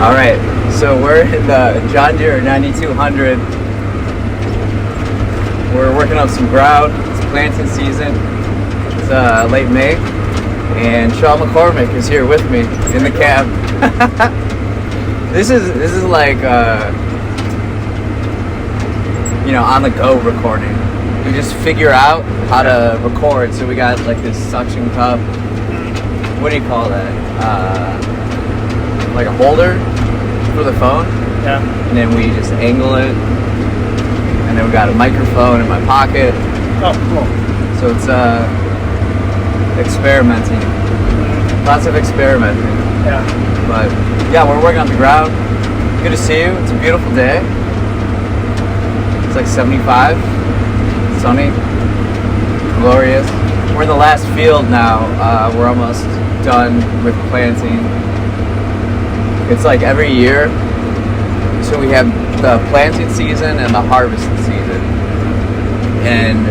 All right, so we're in the John Deere 9200. We're working up some ground. It's planting season. It's late May, and Shawn McCormick is here with me in the cab. This is like on the go recording. We just figure out how to record. So we got like this suction cup. What do you call that? Like a holder for the phone. Yeah. And then we just angle it. And then we got a microphone in my pocket. Oh, cool. So it's experimenting. Lots of experimenting. Yeah. But yeah, we're working on the ground. Good to see you. It's a beautiful day. It's like 75. Sunny. Glorious. We're in the last field now. We're almost done with planting. It's like every year. So we have the planting season and the harvesting season. And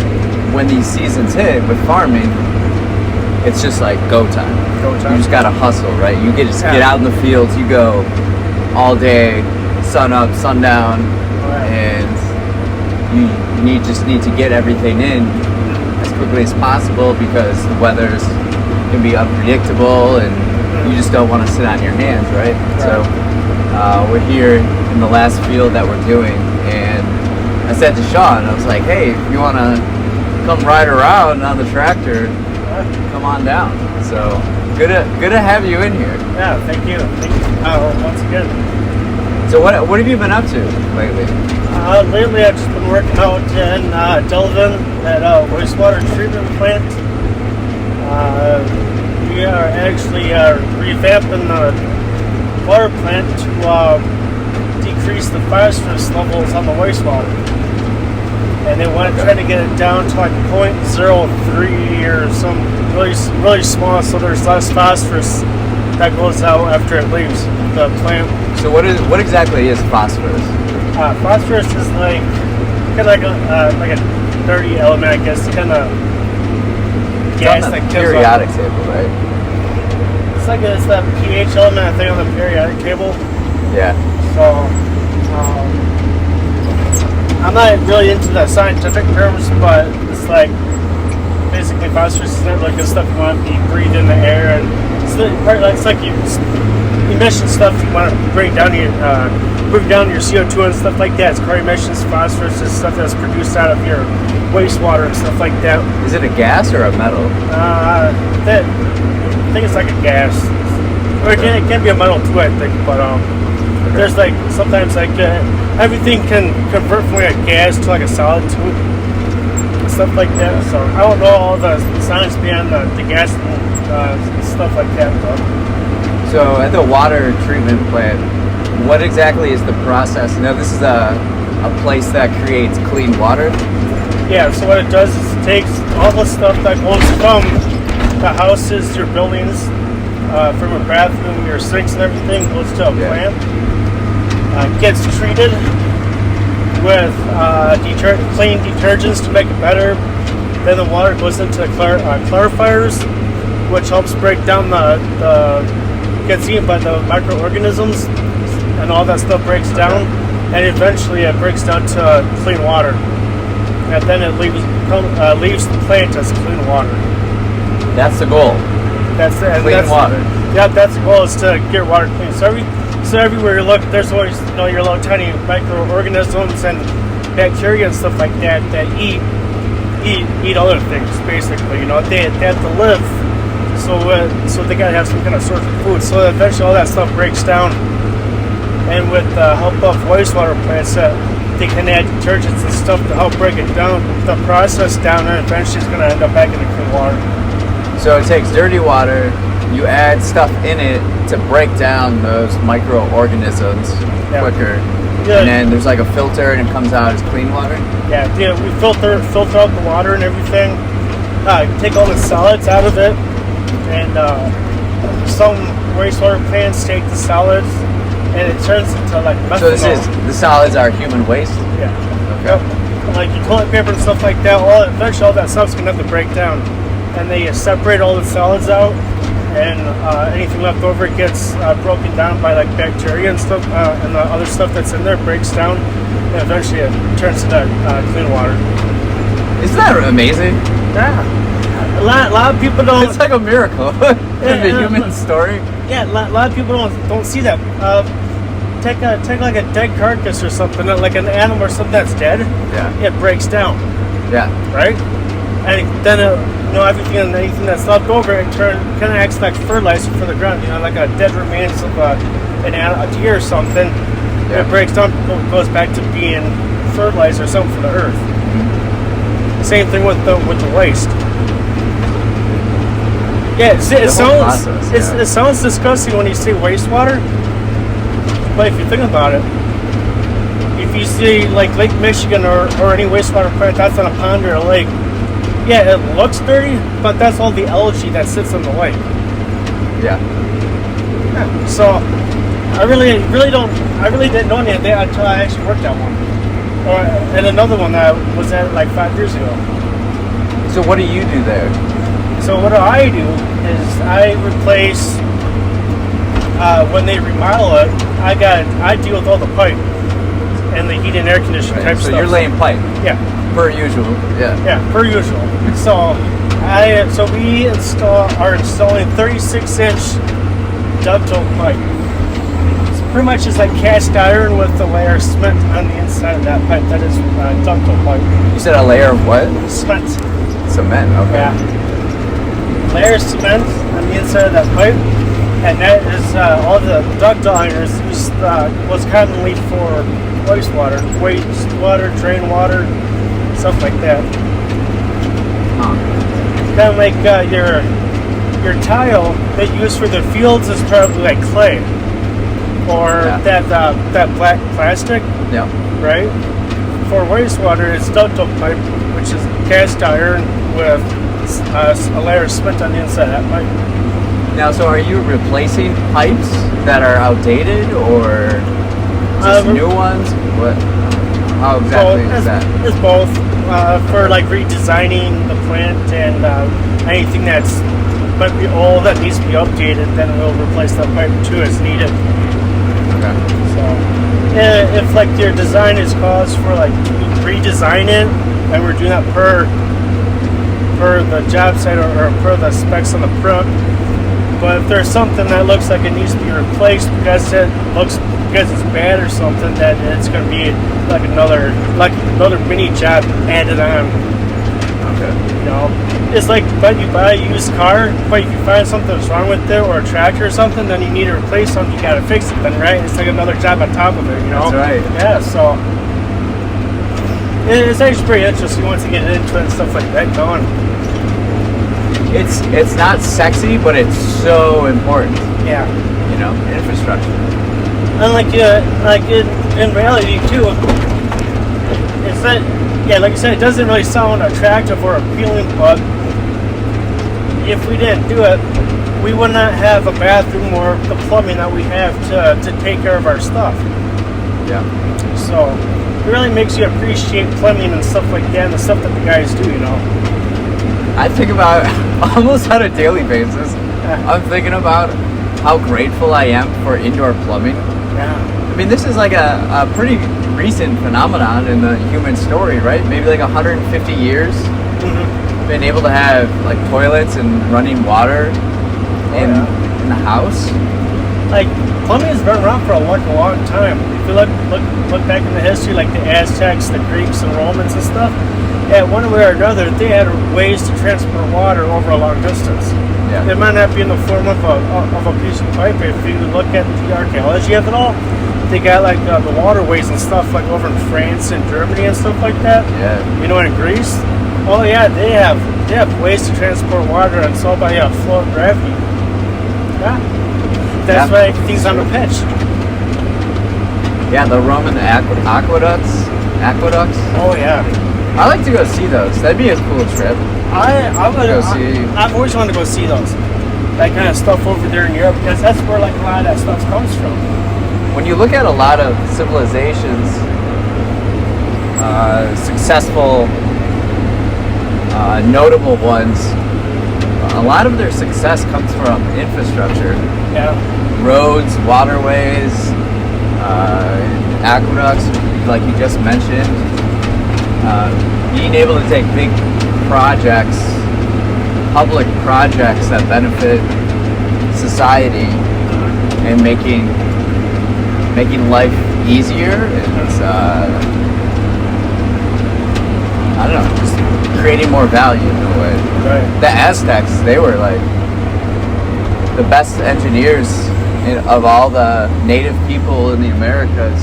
when these seasons hit with farming, it's just like go time. Go time. You just gotta hustle, right? You get out in the fields. You go all day, sun up, sundown, and you just need to get everything in as quickly as possible because the weather's can be unpredictable, and you just don't want to sit on your hands, right? So we're here in the last field that we're doing, and I said to Shawn, I was like, hey, if you want to come ride around on the tractor, come on down. So good to have you in here. Yeah, thank you. Once again. So what have you been up to lately? Lately I've just been working out in Delvin at a wastewater treatment plant. We are actually revamping the water plant to decrease the phosphorus levels on the wastewater. And they want to try to get it down to like 0.03 or some really small, so there's less phosphorus that goes out after it leaves the plant. So what exactly is phosphorus? Phosphorus is like kind of like a dirty element, I guess, kind of gas on the that periodic table, right? It's that pH element, I think, on the periodic table. Yeah. So I'm not really into the scientific terms, but it's like basically phosphorus is like the stuff you want to be breathed in the air, and it's like emission stuff you want to bring down your CO2 and stuff like that. It's car emissions. Phosphorus is stuff that's produced out of your wastewater and stuff like that. Is it a gas or a metal? I think it's like a gas, or it can be a metal too, I think. But there's like sometimes like everything can convert from like a gas to like a solid too, and stuff like that. So I don't know all the science behind the gas and stuff like that. Though. So at the water treatment plant, what exactly is the process? Now this is a place that creates clean water. Yeah, so what it does is it takes all the stuff that goes from the houses, your buildings, from your bathroom, your sinks and everything, goes to a plant. Gets treated with clean detergents to make it better. Then the water goes into the clarifiers, which helps break down gets eaten by the microorganisms, and all that stuff breaks down, and eventually it breaks down to clean water. And then it leaves the plant as clean water. That's the goal. Clean water. Yeah, that's the goal, is to get water clean. So everywhere you look, there's always your little tiny microorganisms and bacteria and stuff like that eat other things. Basically, they have to live, so they gotta have some kind of source of food. So eventually, all that stuff breaks down, and with the help of wastewater plants, they can add detergents and stuff to help break it down, the process down, and eventually it's gonna end up back in the clean water. So it takes dirty water, you add stuff in it to break down those microorganisms quicker, and then there's like a filter and it comes out as clean water? Yeah, we filter out the water and everything, take all the solids out of it, and some wastewater plants take the solids and it turns into like methanol. So the solids are human waste? Yeah. Okay. Yep. Like your toilet paper and stuff like that, eventually all that stuff's going to have to break down. And they separate all the solids out, and anything left over gets broken down by like bacteria and stuff, and the other stuff that's in there breaks down, and eventually it turns into clean water. Isn't that amazing? Yeah. A lot of people don't. It's like a miracle in the human story. Yeah, a lot of people don't see that. Take like a dead carcass or something, like an animal or something that's dead. Yeah. It breaks down. Yeah. Right. And then everything and anything that's left over, it kind of acts like fertilizer for the ground. Like a dead remains of a deer or something. Yeah. It breaks down, goes back to being fertilizer or something for the earth. Mm-hmm. Same thing with the waste. Yeah, it sounds disgusting when you say wastewater, but if you think about it, if you see like Lake Michigan or any wastewater plant that's on a pond or a lake, yeah, it looks dirty, but that's all the algae that sits in the lake. Yeah. So I really didn't know any of that until I actually worked at one. And another one that I was at like 5 years ago. So what do you do there? So what I do is I replace when they remodel it. I deal with all the pipe and the heat and air conditioning type stuff. So you're laying pipe. Yeah. Per usual. Yeah. Yeah, per usual. So we are installing 36-inch ductile pipe. So pretty much it's like cast iron with a layer of cement on the inside of that pipe. That is ductile pipe. You said a layer of what? Cement. Cement. Okay. Yeah. Layer of cement on the inside of that pipe, and that is all the ductile iron is used was commonly for wastewater, drain water, stuff like that. Kind of like your tile that you use for the fields is probably like clay, or that black plastic. Yeah. Right. For wastewater, it's ductile pipe, which is cast iron with a layer of cement on the inside of that pipe. Now, so are you replacing pipes that are outdated, or just new ones? What? How exactly is that? It's both. For like redesigning the plant and anything that's might be old that needs to be updated, then we'll replace that pipe too as needed. Okay. So, if like your design is cause for like to redesign it, and we're doing that per the job site or per the specs on the front. But if there's something that looks like it needs to be replaced because it's bad or something, then it's going to be like another mini job added on. Okay. It's like when you buy a used car, but if you find something that's wrong with it or a tractor or something, then you need to replace something. You got to fix it, then right? It's like another job on top of it. That's right. Yeah. So it's actually pretty interesting once you get into it and stuff like that going. It's not sexy, but it's so important. Yeah. Infrastructure. And like in reality too, it's that like you said, it doesn't really sound attractive or appealing, but if we didn't do it, we would not have a bathroom or the plumbing that we have to take care of our stuff. Yeah. So it really makes you appreciate plumbing and stuff like that and the stuff that the guys do, I think about it almost on a daily basis. I'm thinking about how grateful I am for indoor plumbing. Yeah. I mean, this is like a pretty recent phenomenon in the human story, right? Maybe like 150 years. Mm-hmm. Been able to have like toilets and running water in the house. Like plumbing has been around for a long time. If you look back in the history, like the Aztecs, the Greeks, and Romans and stuff, one way or another, they had ways to transport water over a long distance. Yeah. It might not be in the form of a piece of pipe. If you look at the archaeology of it all, they got like the waterways and stuff like over in France and Germany and stuff like that. Yeah. In Greece. Oh yeah, they have ways to transport water, and it's all by flow of gravity. Yeah. That's why everything's on the pitch. Yeah, the Roman aqueducts. Oh yeah. I like to go see those. That'd be a cool trip. I've always wanted to go see those. That kind of stuff over there in Europe, because that's where like a lot of that stuff comes from. When you look at a lot of civilizations, successful, notable ones, a lot of their success comes from infrastructure. Yeah. Roads, waterways, aqueducts, like you just mentioned. Being able to take big projects, public projects that benefit society, and making life easier. It's I don't know, just creating more value in a way. Right. The Aztecs, they were like the best engineers of all the native people in the Americas.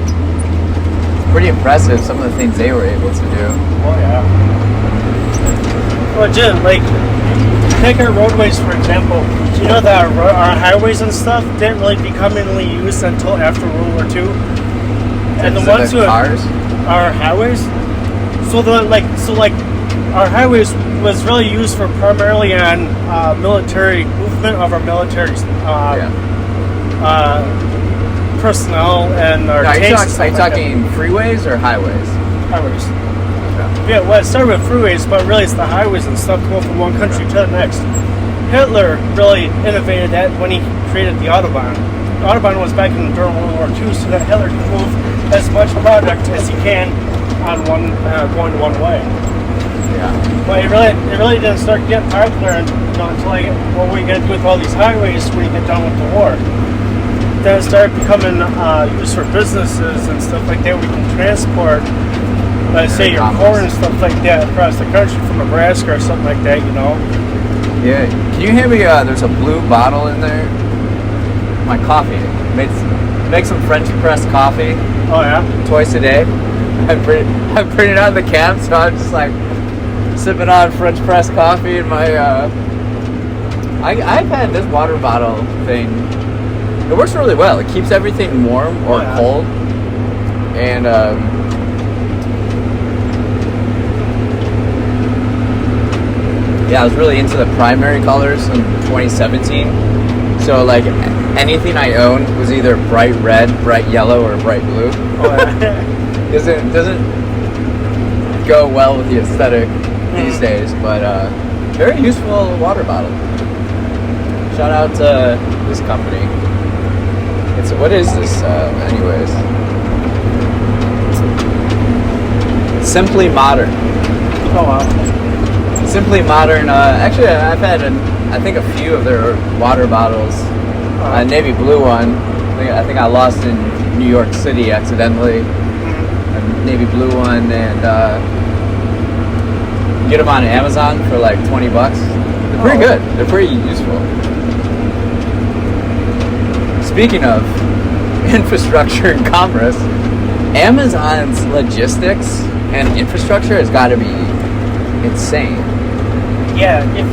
It's pretty impressive, some of the things they were able to do. Oh yeah. Well, Jim, like, take our roadways for example. Do you know that our highways and stuff didn't really be commonly used until after World War II? And the ones who cars? Our highways. So our highways was really used for primarily on military movement of our military personnel and our tanks. Are you talking freeways or highways? Highways. Okay. Yeah, well, it started with freeways, but really it's the highways and stuff going from one country to the next. Hitler really innovated that when he created the Autobahn. The Autobahn was back during World War II, so that Hitler could move as much product as he can on one going one way. Yeah. But it really didn't start getting popular until what we got to do with all these highways when you get done with the war. Then it started becoming used for businesses and stuff like that. We can transport, let's say, your corn and stuff like that across the country from Nebraska or something like that, you know. Yeah. Can you hand me? There's a blue bottle in there. My coffee. Make some French press coffee. Oh yeah. Twice a day. I print it out in the camp, so I'm just like sipping on French press coffee in my. I've had this water bottle thing. It works really well. It keeps everything warm or cold, and yeah, I was really into the primary colors in 2017. So like anything I owned was either bright red, bright yellow, or bright blue. Doesn't go well with the aesthetic these days, but very useful water bottle. Shout out to this company. What is this anyways? Simply Modern. Oh wow. Simply Modern. Actually, I've had I think a few of their water bottles. Navy blue one. I think I lost in New York City accidentally. A navy blue one, and you get them on Amazon for like $20. They're pretty good. They're pretty useful. Speaking of infrastructure and commerce, Amazon's logistics and infrastructure has got to be insane. Yeah, and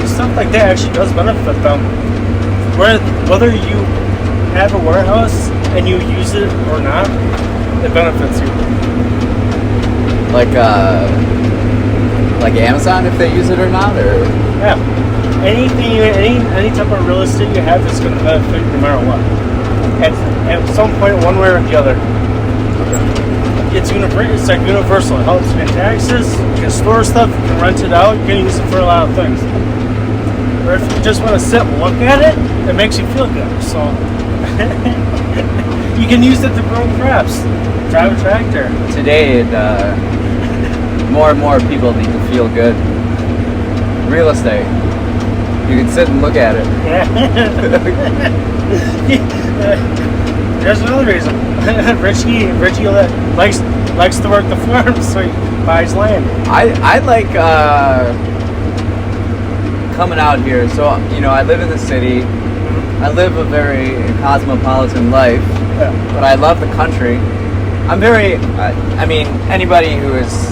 stuff like that actually does benefit them. Whether you have a warehouse and you use it or not, it benefits you. Like Amazon, if they use it or not, or yeah, any type of real estate you have is going to benefit no matter what. At some point, one way or the other. It's like universal. It helps pay taxes. You can store stuff. You can rent it out. You can use it for a lot of things. Or if you just want to sit and look at it, it makes you feel good. So you can use it to grow crops, drive a tractor. Today, more and more people need to feel good. Real estate. You can sit and look at it. There's another reason. Richie likes to work the farm, so he buys land. I like coming out here. So I live in the city. I live a very cosmopolitan life, but I love the country. I'm very. I mean, anybody who has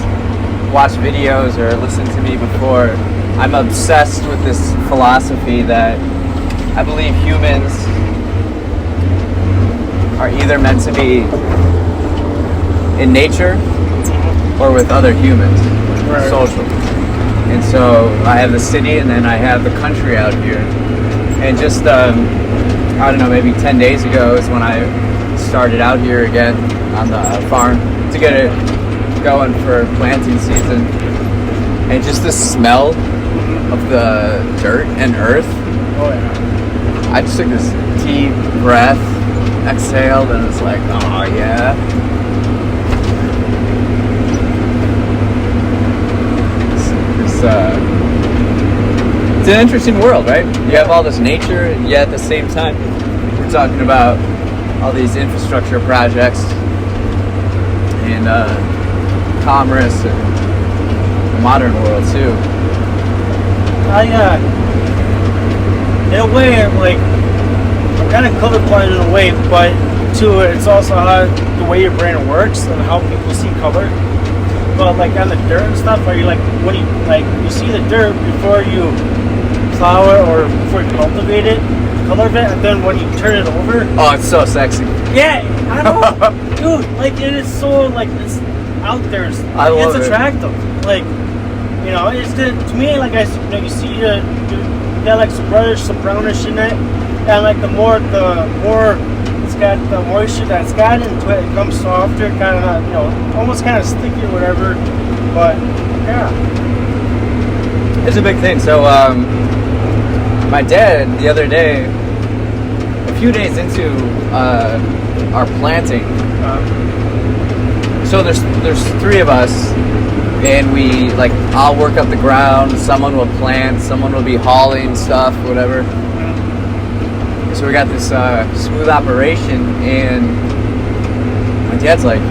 watched videos or listened to me before, I'm obsessed with this philosophy that I believe humans are either meant to be in nature or with other humans, social. And so I have the city and then I have the country out here. And just, I don't know, maybe 10 days ago is when I started out here again on the farm to get it going for planting season, and just the smell of the dirt and earth. Oh yeah. I just took this deep breath, exhaled, and it's like, oh yeah. It's an interesting world, right? You have all this nature, and yet at the same time, we're talking about all these infrastructure projects and commerce and the modern world too. In a way, I'm kind of colorblind in a way, but too, it's also how the way your brain works and how people see color. But like on the dirt and stuff, are you like when you see the dirt before you plow it or before you cultivate it, color of it, and then when you turn it over, oh, it's so sexy. Yeah, I know, dude. Like, and it's so it's out there. I love it's attractive. Like, it's to me like you see you got like some reddish, some brownish in it, and like the more it's got the moisture that's got into it, it comes softer, kind of almost kind of sticky or whatever. But yeah, it's a big thing. So my dad the other day, a few days into our planting, so there's three of us, and we I'll work up the ground, someone will plant, someone will be hauling stuff, whatever. So we got this smooth operation, and my dad's like,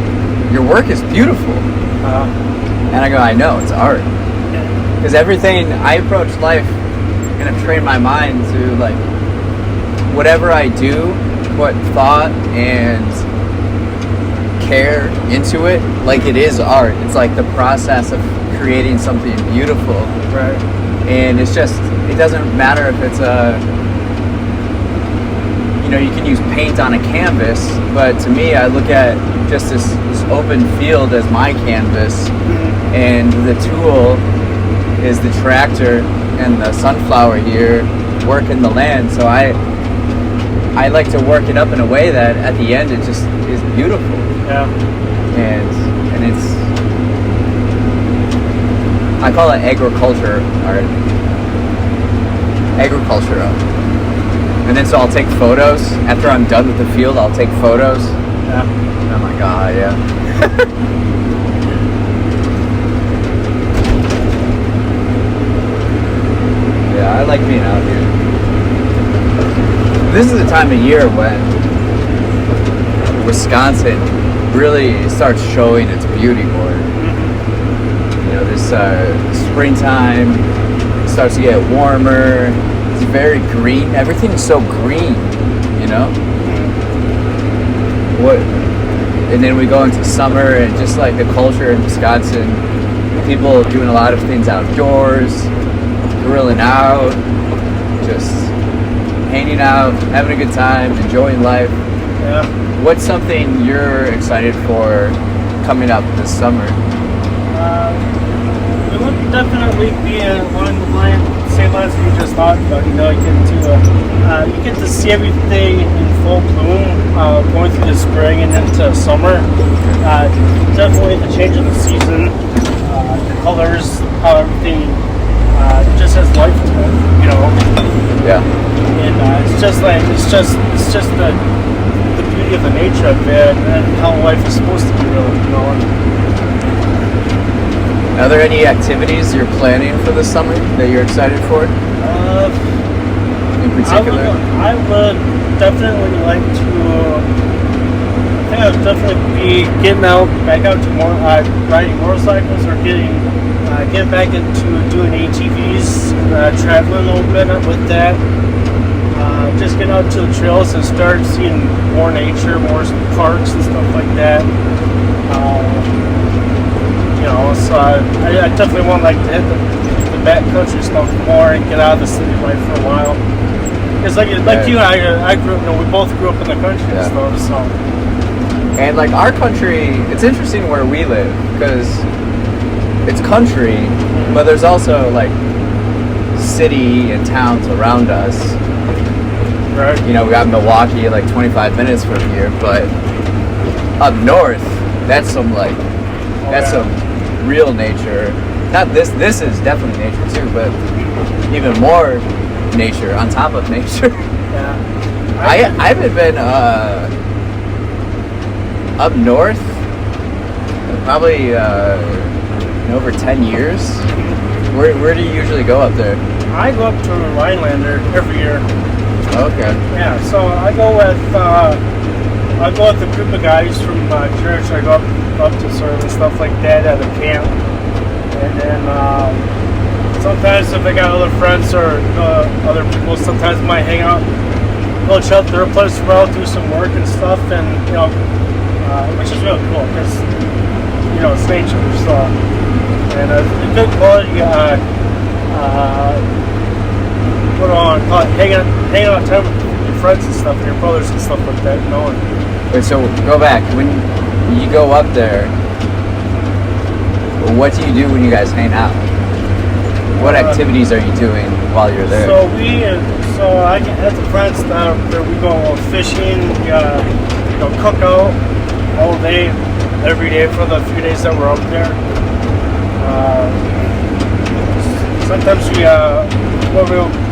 your work is beautiful. And I go, I know, it's art. Because everything, I approach life and I've trained my mind to whatever I do, put thought and care into it, like it is art. It's like the process of creating something beautiful. Right. And it's just, it doesn't matter if it's you can use paint on a canvas, but to me, I look at just this open field as my canvas, and the tool is the tractor and the sunflower here working the land. So I like to work it up in a way that at the end it just is beautiful. Yeah. And it's, I call it agriculture art. Agriculture art. And then so I'll take photos. After I'm done with the field, I'll take photos. Yeah. And I'm like, yeah. Yeah, I like being out here. This is the time of year when Wisconsin really starts showing its beauty more. This springtime starts to get warmer. It's very green. Everything's so green, And then we go into summer, and just like the culture in Wisconsin, people doing a lot of things outdoors, grilling out, just hanging out, having a good time, enjoying life. Yeah. What's something you're excited for coming up this summer? It would definitely be along the same lines we just talked about. You get to see everything in full bloom, going through the spring and into summer. Definitely the change of the season, the colors, how everything just has life to it. Yeah. And it's just the beauty of the nature of it and how life is supposed to be, really. Are there any activities you're planning for this summer that you're excited for? In particular? I would definitely like to. I think I would definitely be back out to more riding motorcycles, or getting back into doing ATVs, traveling a little bit with that. Just get out to the trails and start seeing more nature, more parks and stuff like that. So I definitely want to hit the backcountry stuff more and get out of the city life for a while. Because you and I grew up, we both grew up in the country and stuff. So. And our country, it's interesting where we live because it's country, but there's also city and towns around us. Right. We got Milwaukee 25 minutes from here, but up north, that's some That's some real nature. Not this. This is definitely nature too, but even more nature on top of nature. Yeah. I haven't been up north probably in over 10 years. Where do you usually go up there? I go up to Rhinelander every year. Okay. Yeah, so I go with a group of guys from church. I go up to serve and stuff like that at a camp, and then sometimes if I got other friends or other people, sometimes I might hang out, go check their place as well, do some work and stuff, and which is really cool because it's nature. So and a good quality. What do I want to call it? Hanging out time with your friends and stuff, and your brothers and stuff like that. Wait, so go back. When you go up there, what do you do when you guys hang out? What activities are you doing while you're there? So I get the friends that we go fishing, cook out all day, every day for the few days that we're up there. Sometimes we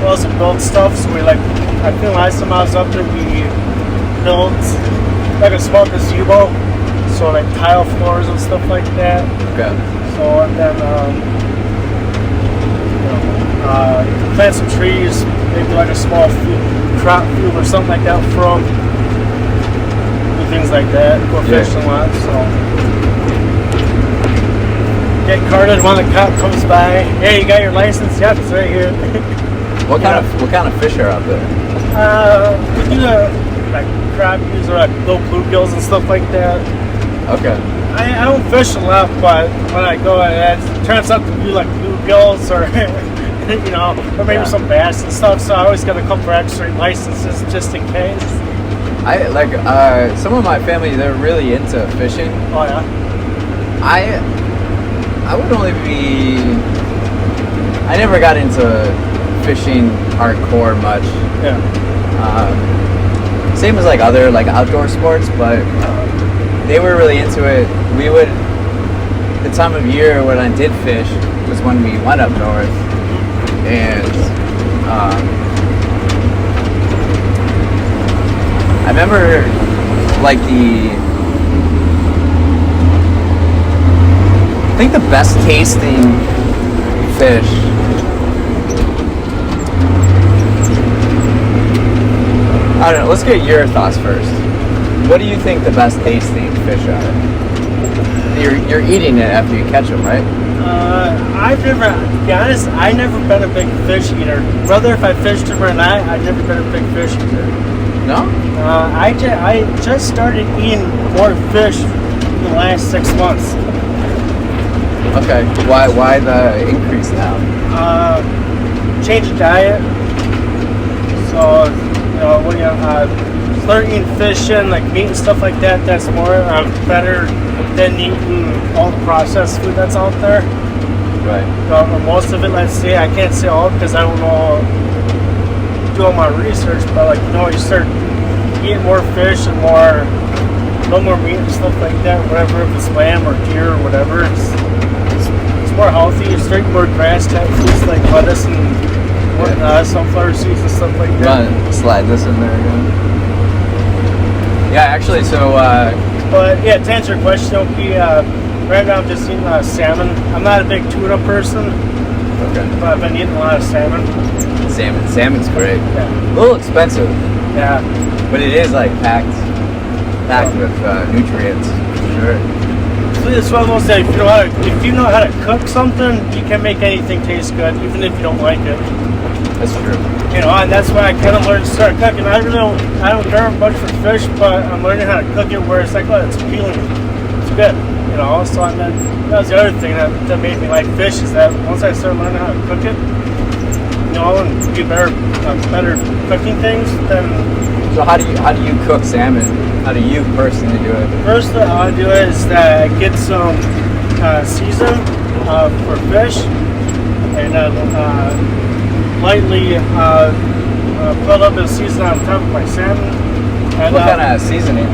also build stuff. So I think last time I was up there, we built like a small gazebo, so like tile floors and stuff like that. Okay. So and then plant some trees, maybe like a small crop field or something like that for them. Do things like that. Go fishing a lot. So get carded when the cop comes by. Hey, you got your license? Yep, it's right here. What kind of fish are out there? We do like crappies or like little bluegills and stuff like that. Okay. I don't fish a lot, but when I go, it turns out to be like bluegills or or maybe some bass and stuff. So I always got a couple extra licenses just in case. I like some of my family. They're really into fishing. Oh yeah. I would only be. I never got into fishing hardcore much. Yeah. Same as like other like outdoor sports, but they were really into it. We would. The time of year when I did fish was when we went up north, and I remember like I think the best tasting fish I don't know, let's get your thoughts first. What do you think the best tasting fish are? You're eating it after you catch them, right? To be honest, I've never been a big fish eater. Whether if I fished them or not, I've never been a big fish eater. No? I just started eating more fish in the last 6 months. Okay. Why the increase now? Change of diet. So, when you start eating fish and like meat and stuff like that, that's more better than eating all the processed food that's out there. Right. Most of it, let's say, I can't say all because I don't know, do all my research, but you start eating more fish and a little more meat and stuff like that, whatever, if it's lamb or deer or whatever, it's more healthy. You start eating more grass type foods like lettuce and sunflower seeds and stuff like that. Slide this in there again. Yeah, actually, so. But yeah, to answer your question, right now I'm just eating salmon. I'm not a big tuna person. Okay. But I've been eating a lot of salmon. Salmon's great. Yeah. A little expensive. Yeah. But it is like packed with nutrients. Sure. So it's one of those that if you know how to cook something, you can make anything taste good, even if you don't like it. That's true. And that's why I kind of learned to start cooking. I don't care much for fish, but I'm learning how to cook it where it's like, it's appealing. It's good. So and then that was the other thing that made me like fish is that once I started learning how to cook it, and get better cooking things, then. So how do you cook salmon? How do you personally do it? First thing I do is that I get some season for fish and lightly put a little bit of season on top of my salmon. And, what kind of seasoning?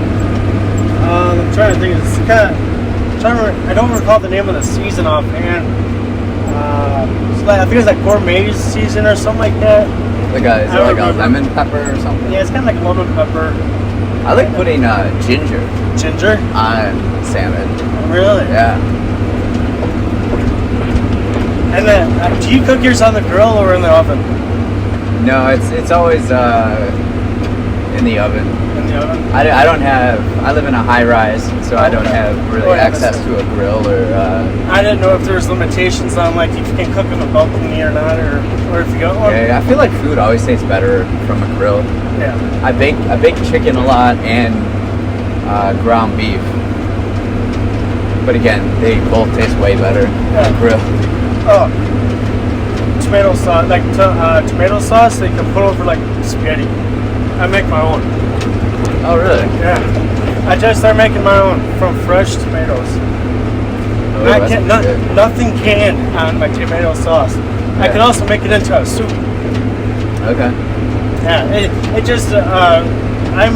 I'm trying to think. It's kind of I don't recall the name of the season offhand. I think it's like gourmet season or something like that. Is it like a lemon pepper or something? Yeah, it's kind of like a lemon pepper. I like putting ginger on salmon. Really? Yeah. And then, do you cook yours on the grill or in the oven? No, it's always in the oven. In the oven? I live in a high rise, so I don't have really access to a grill or. I didn't know if there's limitations on like if you can cook on the balcony or not, or if you go. Yeah, I feel like food always tastes better from a grill. Yeah. I bake chicken a lot and ground beef, but again, they both taste way better on a grill. Oh, tomato sauce, like tomato sauce, they can put over like spaghetti. I make my own. Oh, really? Yeah. I just started making my own from fresh tomatoes. Oh, I can't, nothing canned on my tomato sauce. Yeah. I can also make it into a soup. Okay. Yeah, it just I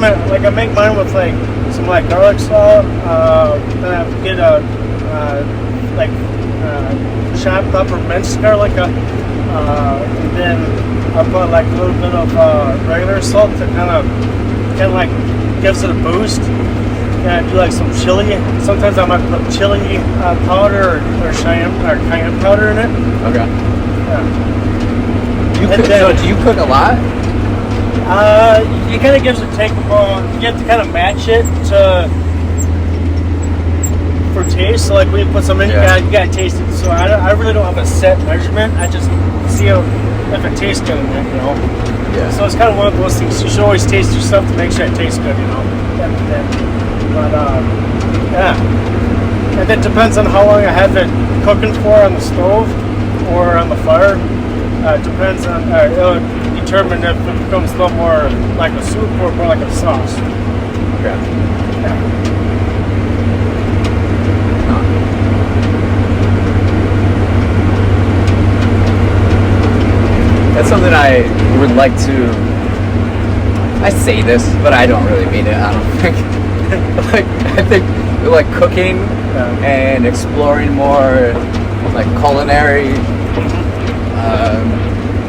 make mine with like some like garlic salt. Then I get chopped up or minced garlic, and then I put like a little bit of regular salt to kind of like gives it a boost. And I do like some chili. Sometimes I might put chili powder or cayenne powder in it. Okay. Yeah. So do you cook a lot? It kind of gives a take. You have to kind of match it for taste. So like when you put some in, you gotta taste it. So I really don't have a set measurement. I just see if it tastes good, Yeah. So it's kind of one of those things. You should always taste your stuff to make sure it tastes good, But yeah. And it depends on how long I have it cooking for on the stove or on the fire. Depends on. It'll determine if it becomes a little more like a soup or more like a sauce. Okay. Yeah. That's something I would like to. I say this, but I don't really mean it. I don't think. I think like cooking and exploring more like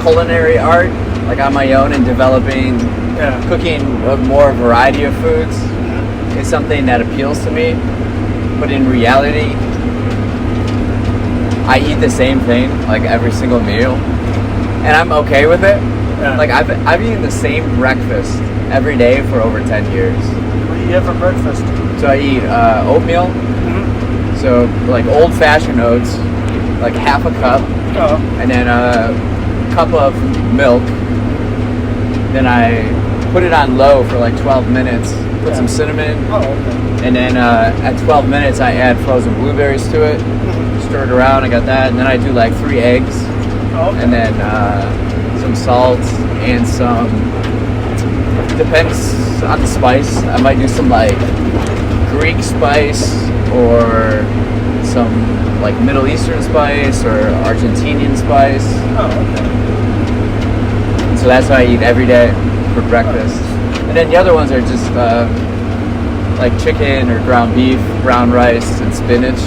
culinary art, like on my own, and developing cooking a more variety of foods is something that appeals to me. But in reality, I eat the same thing like every single meal, and I'm okay with it. Yeah. Like I've eaten the same breakfast every day for over 10 years. What do you have for breakfast? So I eat oatmeal. Mm-hmm. So like old-fashioned oats, like half a cup, and then a cup of milk. Then I put it on low for like 12 minutes. Put some cinnamon. Oh, okay. And then at 12 minutes, I add frozen blueberries to it. Stir it around. I got that. And then I do like 3 eggs. Oh, okay. And then some salt and some. Depends on the spice. I might do some like Greek spice or some like Middle Eastern spice or Argentinian spice. Oh, okay. So that's what I eat every day for breakfast. And then the other ones are just like chicken or ground beef, brown rice, and spinach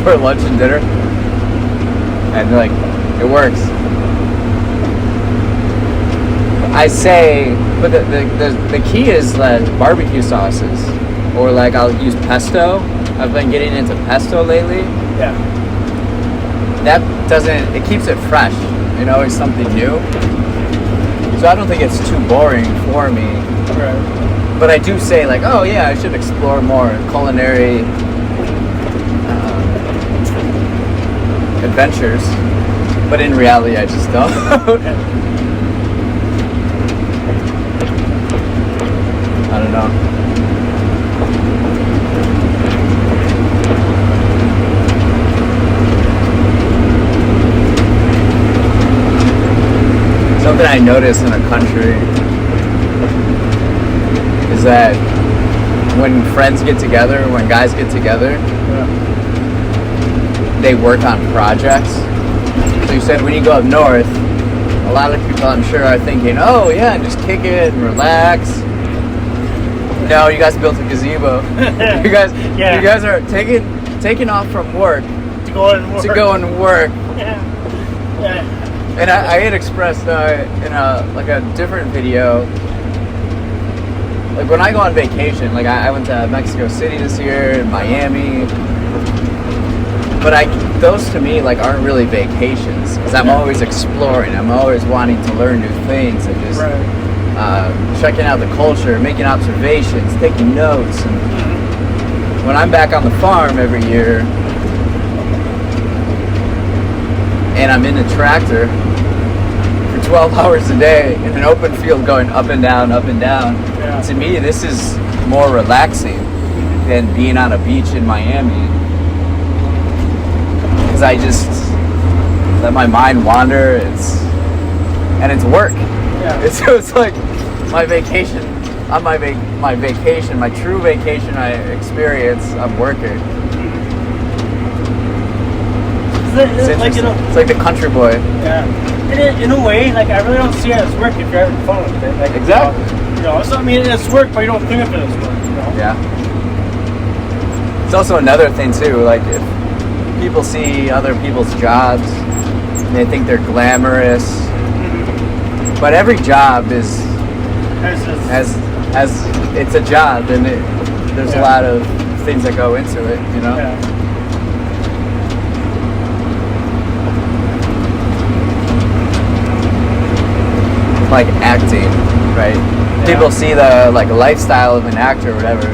for lunch and dinner. And like, it works. I say, but the key is like barbecue sauces, or like I'll use pesto. I've been getting into pesto lately. Yeah. That it keeps it fresh. It's something new. So I don't think it's too boring for me. Right. But I do say like, oh yeah, I should explore more culinary adventures. But in reality, I just don't. I don't know. Something I notice in a country is that when friends get together, when guys get together, they work on projects. So you said when you go up north, a lot of people I'm sure are thinking, oh yeah, just kick it and relax. No, you guys built a gazebo. you guys are taking off from work to go and work. Yeah. And I had expressed in a different video, like when I go on vacation, like I went to Mexico City this year and Miami, but those to me like aren't really vacations because I'm always exploring. I'm always wanting to learn new things and just checking out the culture, making observations, taking notes. And when I'm back on the farm every year and I'm in a tractor for 12 hours a day in an open field going up and down, to me this is more relaxing than being on a beach in Miami. Because I just let my mind wander. It's work. Yeah. It's like my vacation. On my vacation, my true vacation I experience, I'm working. It's like the country boy. Yeah. In a way, like I really don't see it as work if you're having fun with it. Like, exactly. So I mean, it's work, but you don't think of it as work. Yeah. It's also another thing too. Like if people see other people's jobs, and they think they're glamorous, but every job is it's a job, and there's a lot of things that go into it. Yeah. Like acting, right? Yeah. People see the lifestyle of an actor or whatever,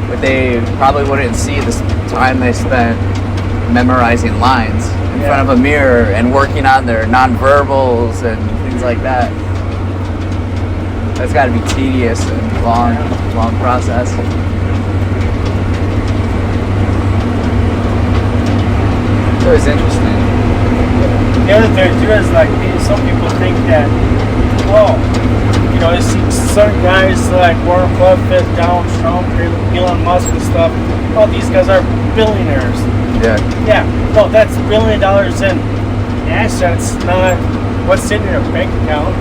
but they probably wouldn't see the time they spent memorizing lines in front of a mirror and working on their nonverbals and things like that. That's got to be tedious and long process. It's always interesting. The other thing too is like some people think that, you see certain guys like Warren Buffett, Donald Trump, Elon Musk and stuff. Oh, these guys are billionaires. Yeah. Well, that's $1 billion in assets, not what's sitting in your bank account.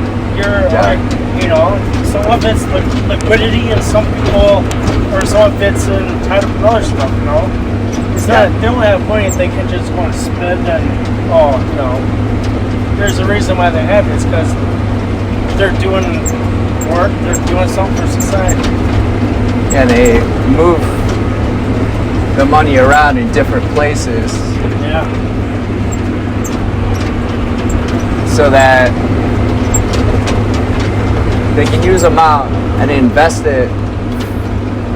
Some of it's liquidity, and some of it's in tied up in other stuff. It's not. They don't have money they can just go and spend, and there's a reason why they have it. It's because they're doing work. They're doing something for society. Yeah, they move the money around in different places. Yeah. So that they can use them out and invest it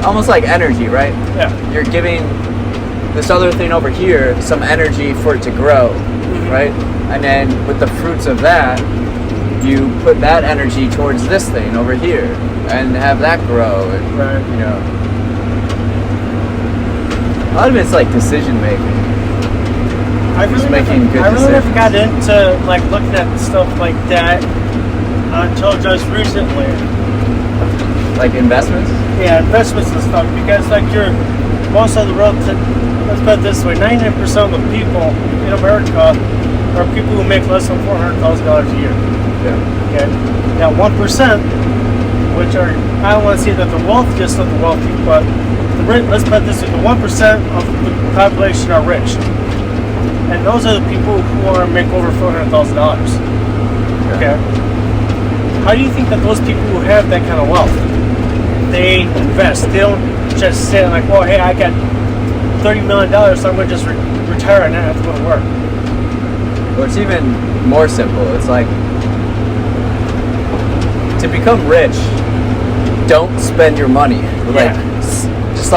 almost like energy, right? Yeah. You're giving this other thing over here some energy for it to grow, right? And then with the fruits of that, you put that energy towards this thing over here and have that grow. And, a lot of it's like decision making. I really never got into looking at stuff like that until just recently. Like investments? Yeah, investments and stuff, because most of the world, let's put it this way, 99% of the people in America are people who make less than $400,000 a year. Yeah. Okay. Now 1%, which are, I don't want to say that they're wealthy, just not the wealthy, but let's put it this way, the 1% of the population are rich. And those are the people who make over $400,000. Okay. How do you think that those people who have that kind of wealth, they invest? They don't just say like, well, hey, I got $30 million, so I'm going to just retire and not have to go to work. Well, it's even more simple. It's like, to become rich, don't spend your money. Just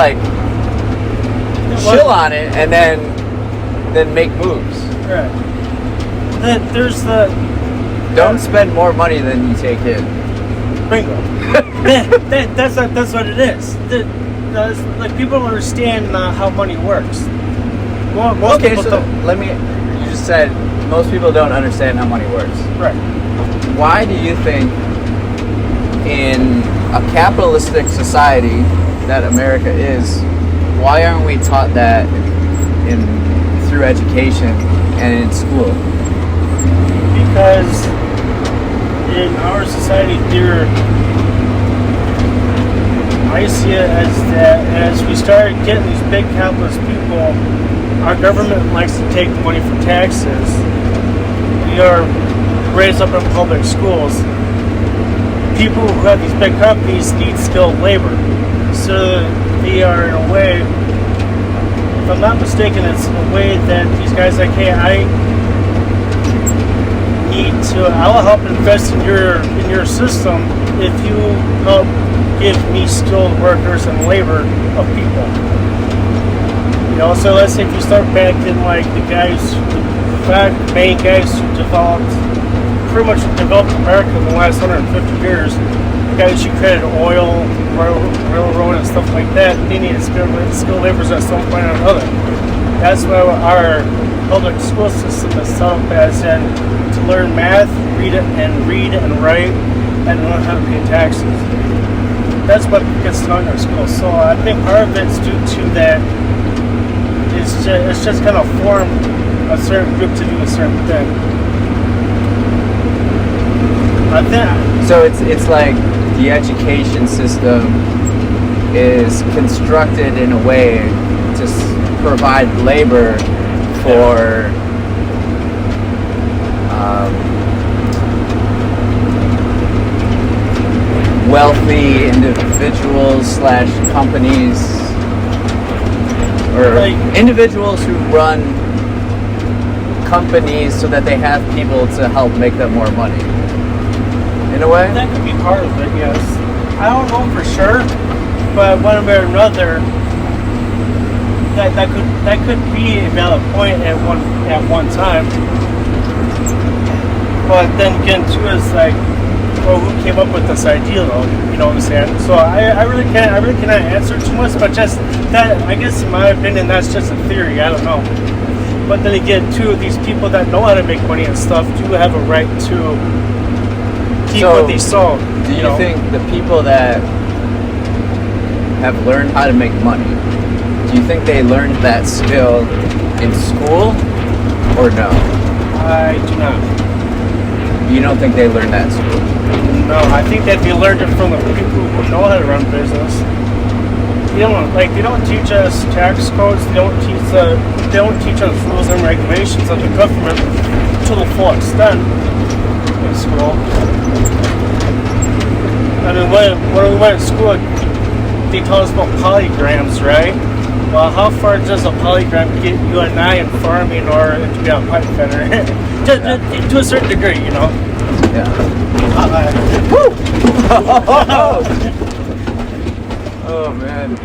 chill on it and then make moves. Right. Don't spend more money than you take in. Bingo. that's what it is. People don't understand how money works. Most people don't. You just said most people don't understand how money works. Right. Why do you think in a capitalistic society that America is, why aren't we taught that through education and in school? Because in our society here, I see it as that as we started getting these big capitalist people, our government likes to take money from taxes. We are raised up in public schools. People who have these big companies need skilled labor. So they are, in a way, if I'm not mistaken, it's in a way that these guys like, hey, I will help invest in your system if you help give me skilled workers and labor of people. You know, so let's say if you start back in like the main guys who pretty much developed America in the last 150 years, the guys who created oil, railroad and stuff like that, they needed skilled laborers at some point or another. That's why our public school system is set up as in to learn math, read and write, and learn how to pay taxes. That's what gets taught in our school. So I think part of it's due to that. It's just kind of formed a certain group to do a certain thing. I think. So it's like the education system is constructed in a way to provide labor for wealthy individuals / companies, or like individuals who run companies so that they have people to help make them more money. In a way? That could be part of it, yes. I don't know for sure, but one way or another, that could be a valid point at one time. But then again, too, is like, well, who came up with this idea, though? You know what I'm saying? So I really cannot answer too much, but just that, I guess in my opinion, that's just a theory. I don't know. But then again, too, these people that know how to make money and stuff do have a right to keep what they sow. Do you think the people that have learned how to make money, do you think they learned that skill in school or no? I do not. You don't think they learned that in school? No, I think that they learned it from the people who know how to run business. They don't teach us tax codes. They don't teach us rules and regulations of the government to the full extent in school. I mean, when we went to school, they taught us about polygrams, right? Well, how far does a polygram get you and I in farming or to be a pipe fitter? To a certain degree, you know. Yeah. Woo! Oh man.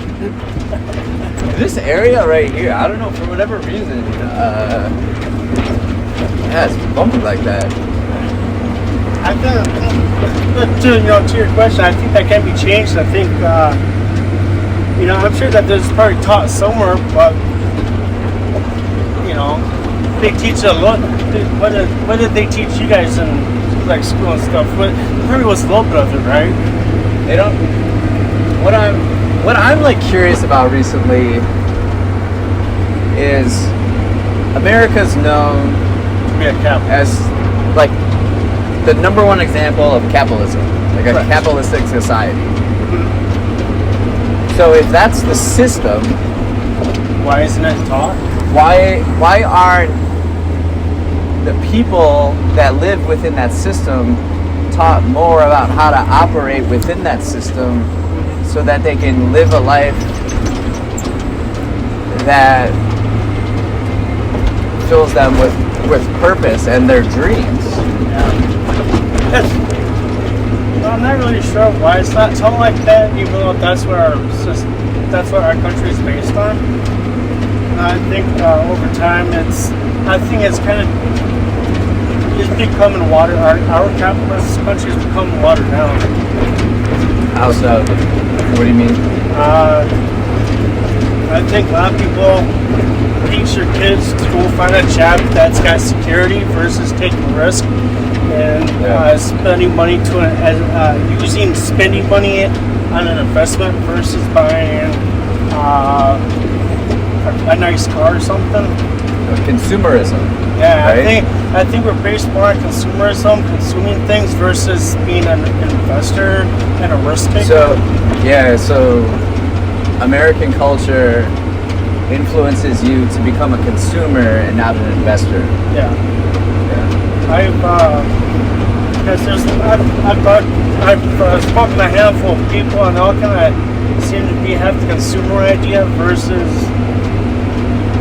This area right here, I don't know, for whatever reason, it's bumpy like that. I think, to your question, I think that can be changed. I think, I'm sure that there's probably taught somewhere, but they teach a lot. What did they teach you guys in like school and stuff? But probably was a little bit of it, right? They don't. What I'm like curious about recently is America's known as like the number one example of capitalism, like a capitalistic society. Mm-hmm. So if that's the system, why isn't it taught? Why aren't the people that live within that system taught more about how to operate within that system so that they can live a life that fills them with purpose and their dreams? Yeah. I'm not really sure why it's not taught like that, even though that's what our country is based on. I think over time it's kind of becoming watered. Our capitalist country is becoming watered down. How so? What do you mean? I think a lot of people teach their kids to go find a job that's got security versus taking risk and spending money using spending money on an investment versus buying a nice car or something. consumerism. Yeah, right? I think we're based more on consumerism, consuming things versus being an investor and a risk taker. So American culture influences you to become a consumer and not an investor. Yeah. I've spoken to a handful of people, and they all kind of seem to have the consumer idea versus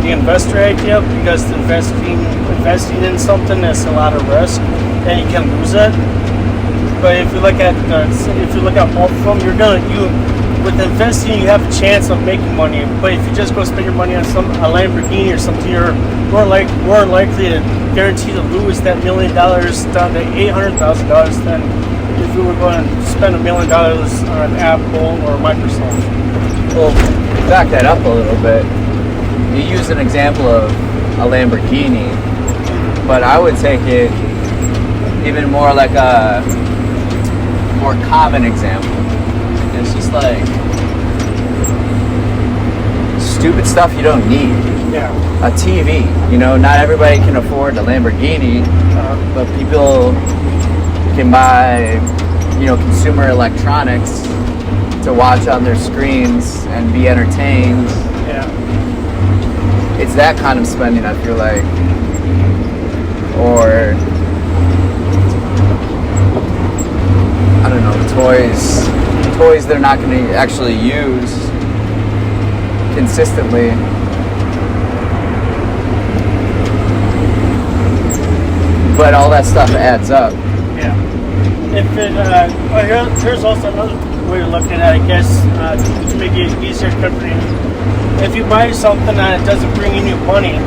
the investor idea, because investing in something is a lot of risk, and you can lose it. But if you look at both of them, with investing, you have a chance of making money. But if you just go spend your money on a Lamborghini or something, you're more likely to guarantee to lose that $1 million down to $800,000 than if you were going to spend $1 million on Apple or Microsoft. Well, back that up a little bit. You use an example of a Lamborghini, but I would take it even more like a more common example. It's just like stupid stuff you don't need. Yeah. A TV. Not everybody can afford a Lamborghini, but people can buy, consumer electronics to watch on their screens and be entertained. Yeah. It's that kind of spending, I feel like. Or, I don't know, toys they're not going to actually use consistently. But all that stuff adds up. Yeah. Here's also another way of looking at it, I guess, to make it easier to comprehend. If you buy something and it doesn't bring you new money,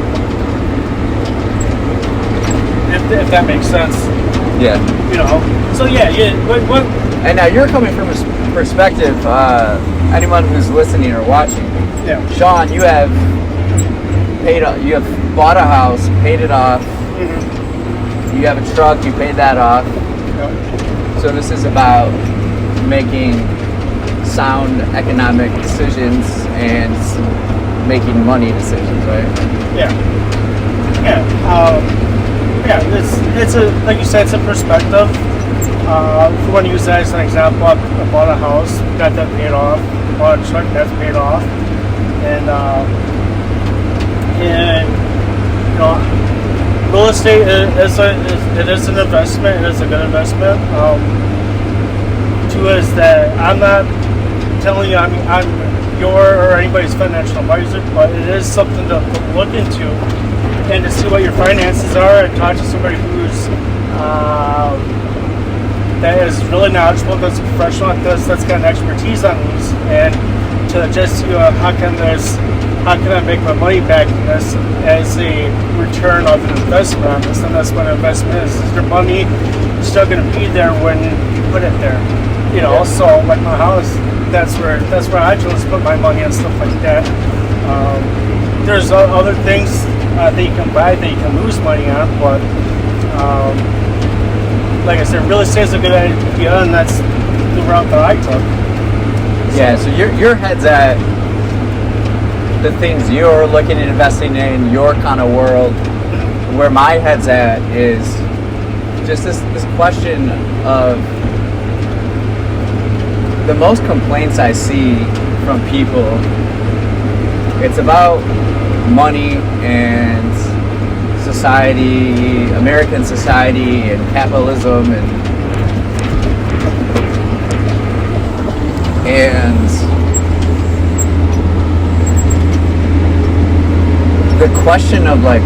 if that makes sense. Yeah. So yeah. What? And now you're coming from a perspective, anyone who's listening or watching. Yeah. Shawn, you have bought a house, paid it off. Mm-hmm. You have a truck, you paid that off. Yep. So this is about making sound economic decisions and making money decisions, right? Yeah. It's like you said, it's a perspective. If you want to use that as an example, I bought a house, got that paid off. Bought a truck, that's paid off, and real estate is an investment. It is a good investment. Two is that I'm not telling you I'm your or anybody's financial advisor, but it is something to look into and to see what your finances are and talk to somebody who's that is really knowledgeable, that's a professional, that's got an expertise on these, and to just see how can I make my money back from this as a return of an investment on this. And that's what an investment is. Your money still going to be there when you put it there. So like my house, that's where I chose to put my money and stuff like that. There's other things that you can buy that you can lose money on, but like I said, real estate is a good idea, and that's the route that I took. Yeah, so your head's at the things you're looking at investing in, your kind of world. Where my head's at is just this question of the most complaints I see from people. It's about money and society, American society, and capitalism, and the question of like,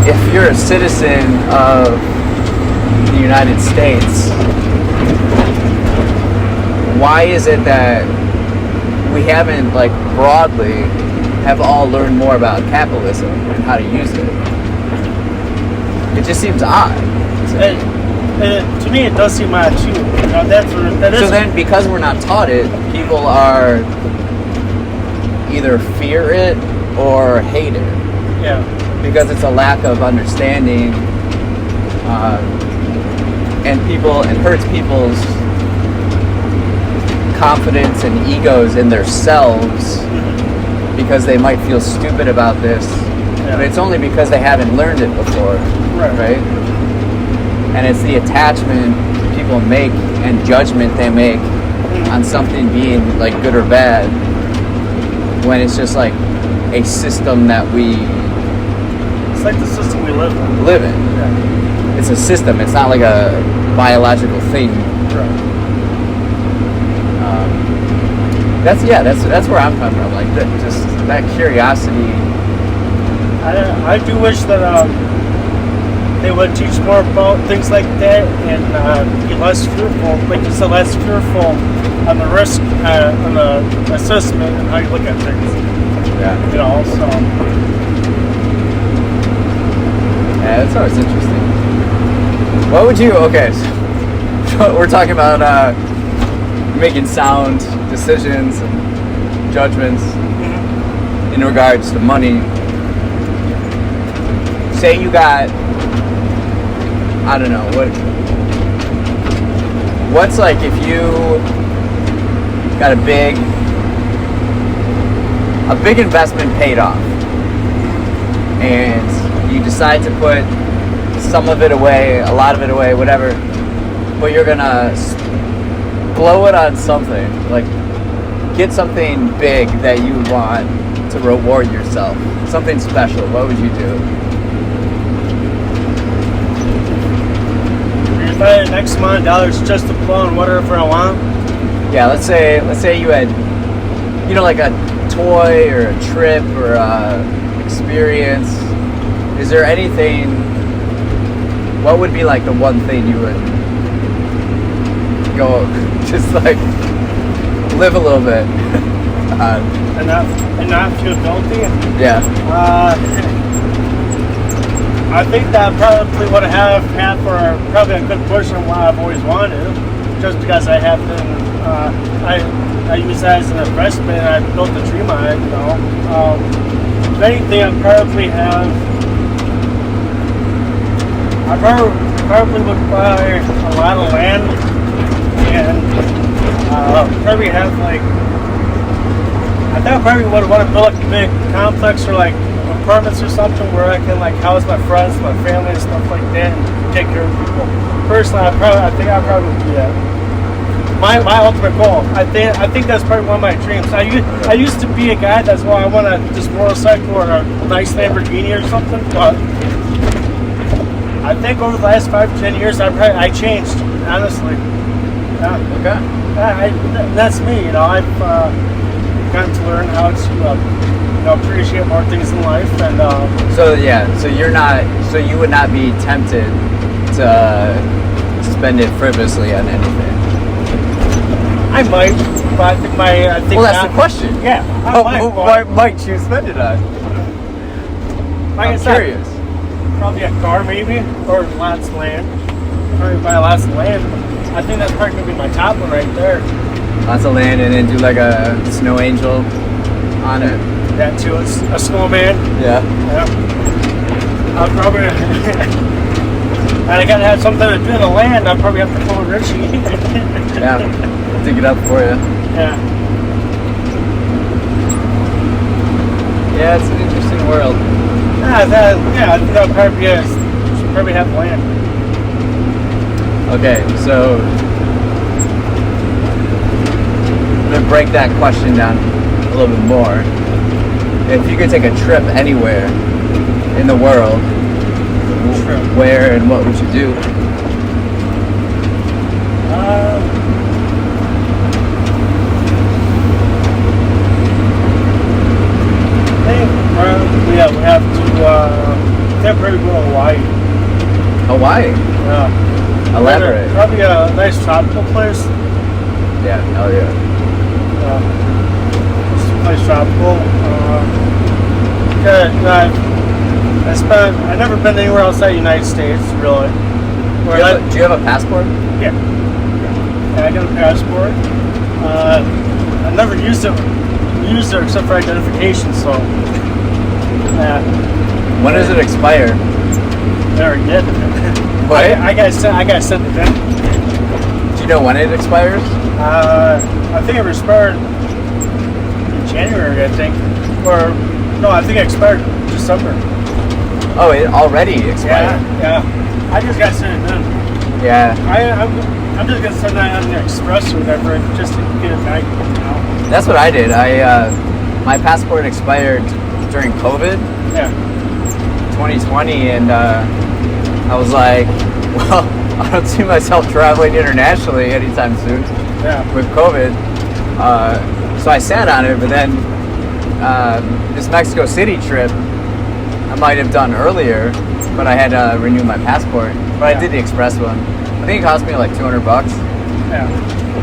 if you're a citizen of the United States, why is it that we haven't, like, broadly have all learned more about capitalism and how to use it? It just seems odd. To me, it does seem odd too. So then, because we're not taught it, people are either fear it or hate it. Yeah. Because it's a lack of understanding, and it hurts people's confidence and egos in themselves because they might feel stupid about this, but it's only because they haven't learned it before, right? And it's the attachment people make and judgment they make on something being like good or bad, when it's just like a system that it's like the system we live in. Yeah. It's a system. It's not like a biological thing. Right. That's where I'm coming from. Like just that curiosity. I do wish that they would teach more about things like that and be less fearful, like you said, less fearful on the risk, on the assessment and how you look at things. Yeah. You know, so. Yeah, that's always interesting. What would you? Okay, so we're talking about making sound decisions and judgments in regards to money. Say you got, I don't know, what's like if you got a big investment paid off and you decide to put some of it away, a lot of it away, whatever, but you're gonna blow it on something, like get something big that you want to reward yourself, something special. What would you do? If I had X amount of dollars just to blow on whatever I want. Yeah, let's say you had, like a toy or a trip or a experience. Is there anything? What would be like the one thing you would go just like live a little bit and not feel guilty? Yeah. I think that probably would have had for probably a good portion of what I've always wanted, just because I have been, I use that as an investment and I built a dream on it, if anything, I probably would buy a lot of land and probably have like, I think I probably would want to build like a big complex or like apartments or something where I can like house my friends, my family and stuff like that and take care of people. Personally, I think I probably would do that. My ultimate goal. I think that's probably one of my dreams. I used to be a guy that's why I want this motorcycle or a nice Lamborghini or something, but I think over the last 5-10 years I changed, honestly. Yeah. Okay. That's me. I've gotten to learn how to appreciate more things in life, and so you would not be tempted to spend it frivolously on anything. I might, but I think well, that's the question. Yeah. What might you spend it on? I'm curious. Probably a car, maybe, or lots of land. Probably buy lots of land. I think that's probably gonna be my top one right there. Lots of land, and then do like a snow angel on it. That too, a snowman. Yeah. I'll probably, and I gotta have something to do in the land. I'll probably have to call Richie. Yeah, I'll dig it up for you. Yeah. Yeah, it's an interesting world. I think that should probably have land. Okay, so I'm gonna break that question down a little bit more. If you could take a trip anywhere in the world, where and what would you do? I think we have to probably go to Hawaii. Hawaii? Yeah. Elaborate. Probably a nice tropical place. Yeah, hell yeah. Nice tropical. I've never been anywhere outside the United States, really. Do you have a passport? Yeah. I got a passport. I never used it except for identification, so. When does it expire? Never did. What? I got sent it in. Do you know when it expires? I think it expired in January, I think. Or no, I think it expired December. Oh, it already expired. Yeah. I just got sent it in. Yeah. I'm just gonna send that on the express or whatever, just to get it back. You know? That's what I did. My passport expired during COVID. Yeah. 2020, and I was like, well, I don't see myself traveling internationally anytime soon. Yeah. With COVID. So I sat on it, but then this Mexico City trip I might have done earlier, but I had to renew my passport. But I did the express one. I think it cost me like $200. Yeah.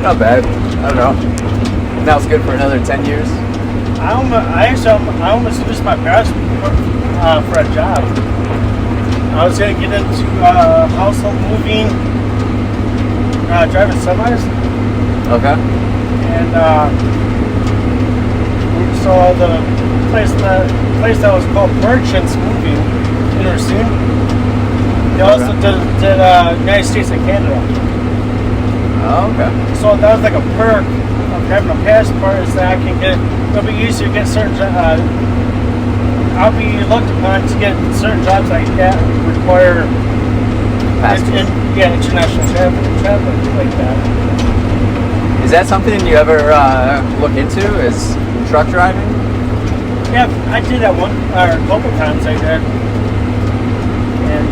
Not bad. I don't know. That was good for another 10 years. I almost used my passport for a job. I was gonna get into household moving, driving semis. Okay. And we saw the place that was called Merchants Moving in Racine. They also did United States and Canada. Oh, okay. So that was like a perk of having a passport, is that it'll be easier to get certain I'll be looked upon to get certain jobs like that require international travel like that. Is that something you ever look into? Is truck driving? Yeah, I did that one or a couple times. I did. And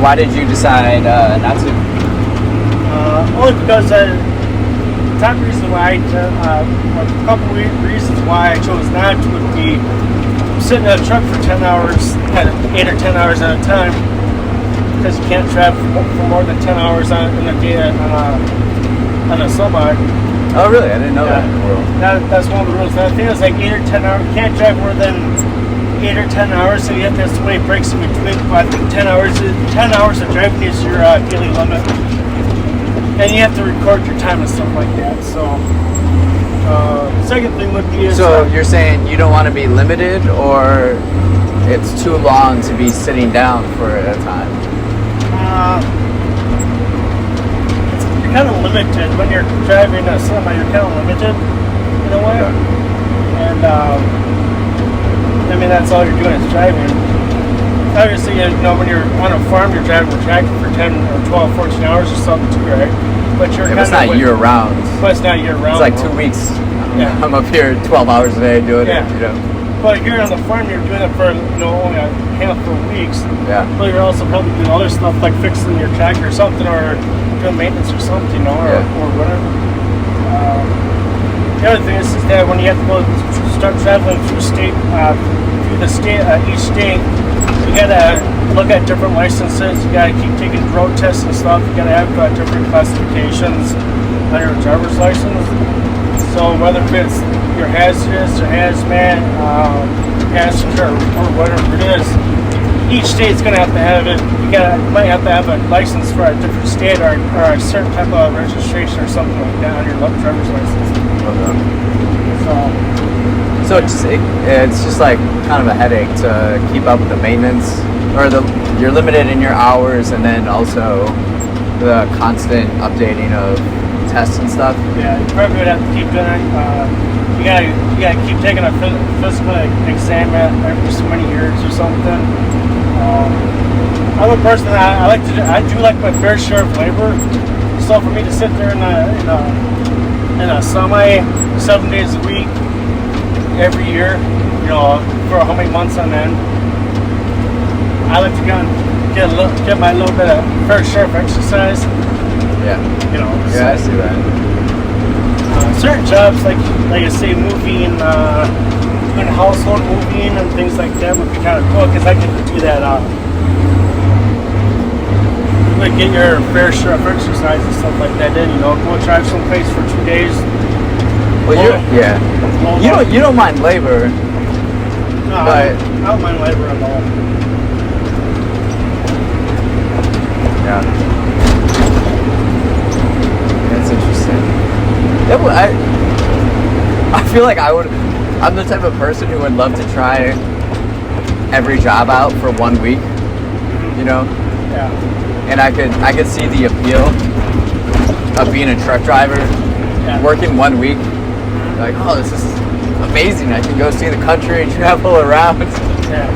why did you decide not to? Only because the top reason why a couple reasons why I chose not to would be sitting in a truck for 10 hours, 8 or 10 hours at a time, because you can't travel for more than 10 hours in a day on a semi. Oh, really? I didn't know that. That's one of the rules. I think it's like 8 or 10 hours. You can't drive more than 8 or 10 hours, so you have to have so many breaks in between. But I think 10 hours of driving is your daily limit. And you have to record your time and stuff like that. So, second thing would be so you're saying you don't want to be limited, or it's too long to be sitting down for a time? You're kind of limited when you're driving a semi. You're kind of limited in a way. Okay. And I mean, that's all you're doing is driving. Obviously, when you're on a farm, you're driving a tractor for 10 or 12, 14 hours or something too, right? But you're it's not year round. But it's not year round. It's like 2 weeks. Yeah. I'm up here 12 hours a day doing it. You know. But here on the farm, you're doing it for only a handful of weeks. Yeah. But you're also probably doing other stuff like fixing your tractor or something, or doing maintenance or something, or whatever. The other thing is that when you have to start traveling through the state, each state, you gotta look at different licenses. You gotta keep taking road tests and stuff. You gotta have different classifications on your driver's license. So whether it's your hazardous or hazmat, passenger, or whatever it is, each state's gonna have to have it. You might have to have a license for a different state or a certain type of registration or something like that on your driver's license. Okay. So it's just like kind of a headache to keep up with the maintenance, or you're limited in your hours, and then also the constant updating of tests and stuff. Yeah, you probably would have to keep doing it. You gotta keep taking a physical exam every so many years or something. I'm a person that I do like my fair share of labor. So for me to sit there in a semi 7 days a week every year, for how many months on end, I like to get my little bit of fair share of exercise. Yeah. I see that. Certain jobs, like I say, moving, doing household moving and things like that would be kind of cool, because I can do that. Like get your fair share of exercise and stuff like that. Then go drive someplace for 2 days. Well, you don't mind labor. No, I don't mind labor at all. Yeah. That's interesting. I feel like I'm the type of person who would love to try every job out for 1 week. Yeah. And I could see the appeal of being a truck driver, working 1 week. Like, oh, this is amazing. I can go see the country, travel around. Yeah.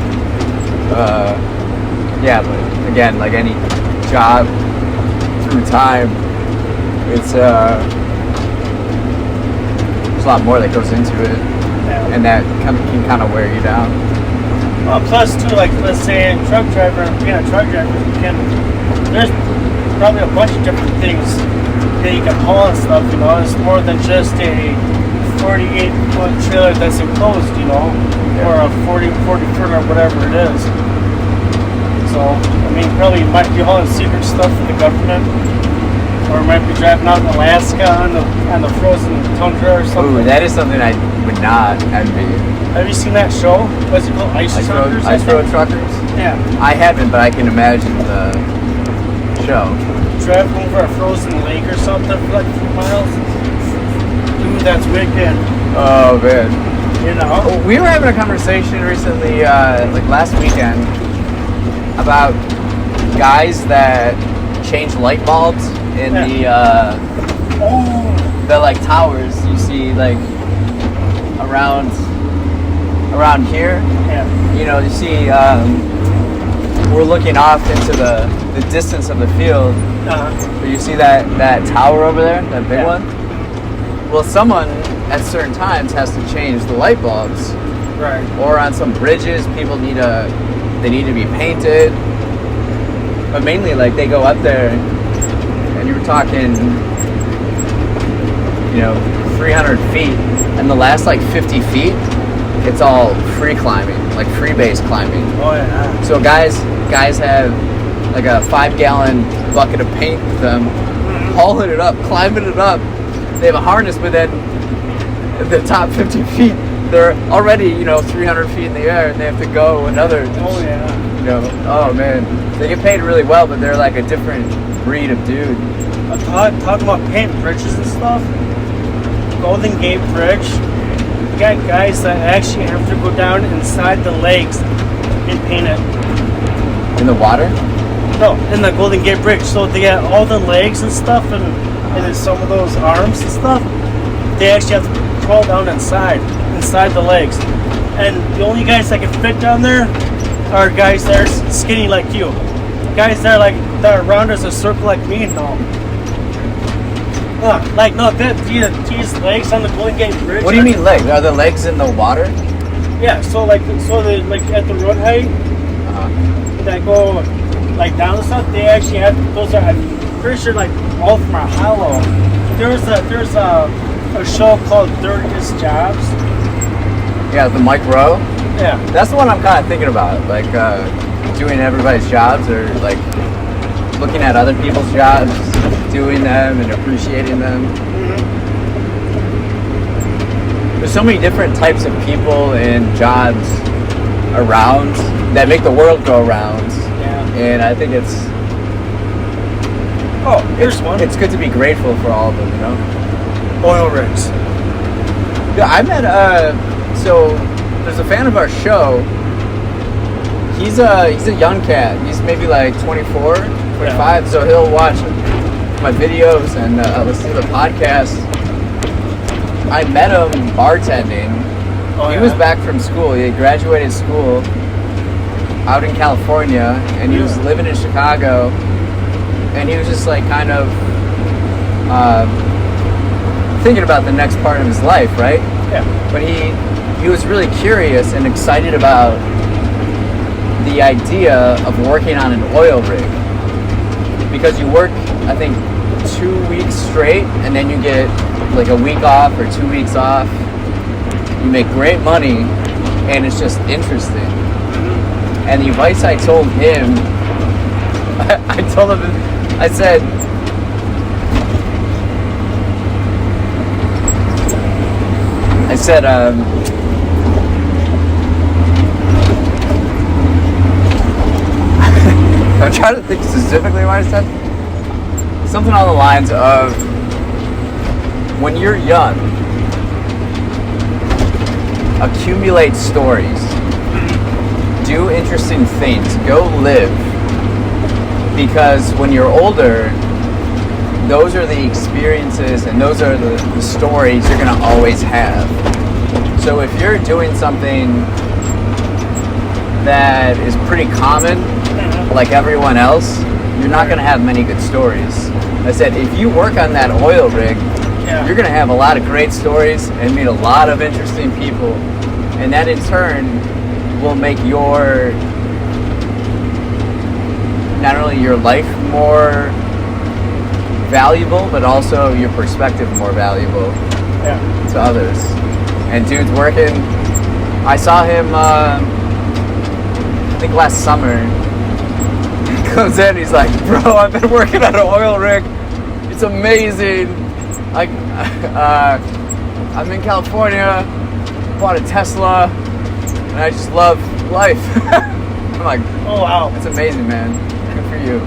Yeah, but again, like any job, through time, it's there's a lot more that goes into it, and that can kind of wear you down. Plus, too, like let's say being a truck driver, there's probably a bunch of different things that you can haul and stuff. You know, it's more than just a 48-foot trailer that's enclosed, you know, or a 40 foot or whatever it is. So, I mean, probably you might be hauling secret stuff for the government, or might be driving out in Alaska on the frozen tundra or something. Ooh, that is something I would not envy. Have you seen that show? What's it called? Ice Truckers? Ice Road Truckers? Yeah. I haven't, but I can imagine the show. Driving over a frozen lake or something for like 2 miles. Dude, that's wicked. Oh, man. You know? We were having a conversation recently, like last weekend, about guys that change light bulbs in the like towers you see like around here. Yeah. You know, you see we're looking off into the distance of the field. But you see that tower over there, that big one? Well, someone at certain times has to change the light bulbs. Right. Or on some bridges, people need to be painted. But mainly, like, they go up there, and you were talking, 300 feet, and the last, like, 50 feet, it's all free climbing, like free base climbing. Oh, yeah. So guys have, like, a 5-gallon bucket of paint with them, hauling it up, climbing it up. They have a harness, but then at the top 50 feet, they're already, 300 feet in the air, and they have to go another. Oh, yeah. Oh, man. They get paid really well, but they're like a different breed of dude. Talking about paint bridges and stuff, Golden Gate Bridge, you got guys that actually have to go down inside the lakes and paint it. In the water? No, in the Golden Gate Bridge. So they got all the legs and stuff, and then some of those arms and stuff, they actually have to crawl down inside the legs. And the only guys that can fit down there are guys that are skinny like you. Guys that are round as a circle like me, no. These legs on the Golden Gate Bridge. What do you mean legs? Are the legs in the water? Yeah, so they like at the road height that go like down and stuff. They actually have those. I'm pretty sure like all from our hollow. There's a show called Dirtiest Jobs. Yeah, the Mike Rowe. Yeah, that's the one I'm kind of thinking about, like doing everybody's jobs, or like looking at other people's jobs, doing them and appreciating them. Mm-hmm. There's so many different types of people and jobs around that make the world go around. Yeah. And I think it's here's one. It's good to be grateful for all of them, Oil rigs. Yeah, I met so there's a fan of our show. He's a young cat. He's maybe like 24, 25, so he'll watch my videos and listen to the podcast. I met him bartending. He was back from school. He had graduated school out in California, and he was living in Chicago, and he was just like kind of thinking about the next part of his life, right? Yeah. But he was really curious and excited about the idea of working on an oil rig, because you work, I think, 2 weeks straight, and then you get like a week off or 2 weeks off. You make great money, and it's just interesting. And the advice I told him, I said, I'm trying to think specifically what I said. Something on the lines of, when you're young, accumulate stories. Do interesting things. Go live. Because when you're older, those are the experiences and those are the stories you're going to always have. So if you're doing something that is pretty common, like everyone else, you're not going to have many good stories. I said, if you work on that oil rig, you're going to have a lot of great stories and meet a lot of interesting people. And that in turn will make your, not only your life more valuable, but also your perspective more valuable to others. And dude's working. I saw him, I think last summer. He comes in, he's like, bro, I've been working on an oil rig. It's amazing. Like, I'm in California, bought a Tesla, and I just love life. I'm like, oh wow, that's amazing, man. Good for you.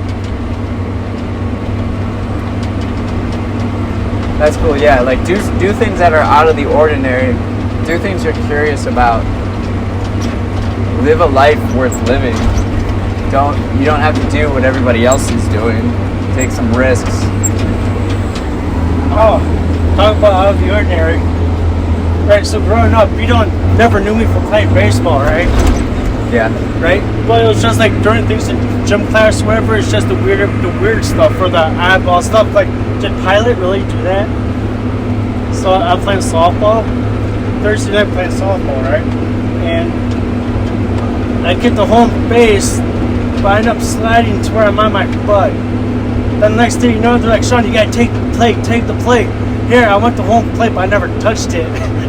That's cool. Yeah, like do things that are out of the ordinary. Do things you're curious about. Live a life worth living. You don't have to do what everybody else is doing. Take some risks. Oh, talk about out of the ordinary. Right, so growing up, you never knew me from playing baseball, right? Yeah. Right? But it was just like during things in gym class or whatever, it's just the weird stuff for the oddball stuff. Like, did Pilot really do that? So I'm playing softball. Thursday night playing softball, right? And I get to home base, but I end up sliding to where I'm on my butt. Then the next thing you know, they're like, Shawn, you gotta take the plate. Here, I went to home plate, but I never touched it.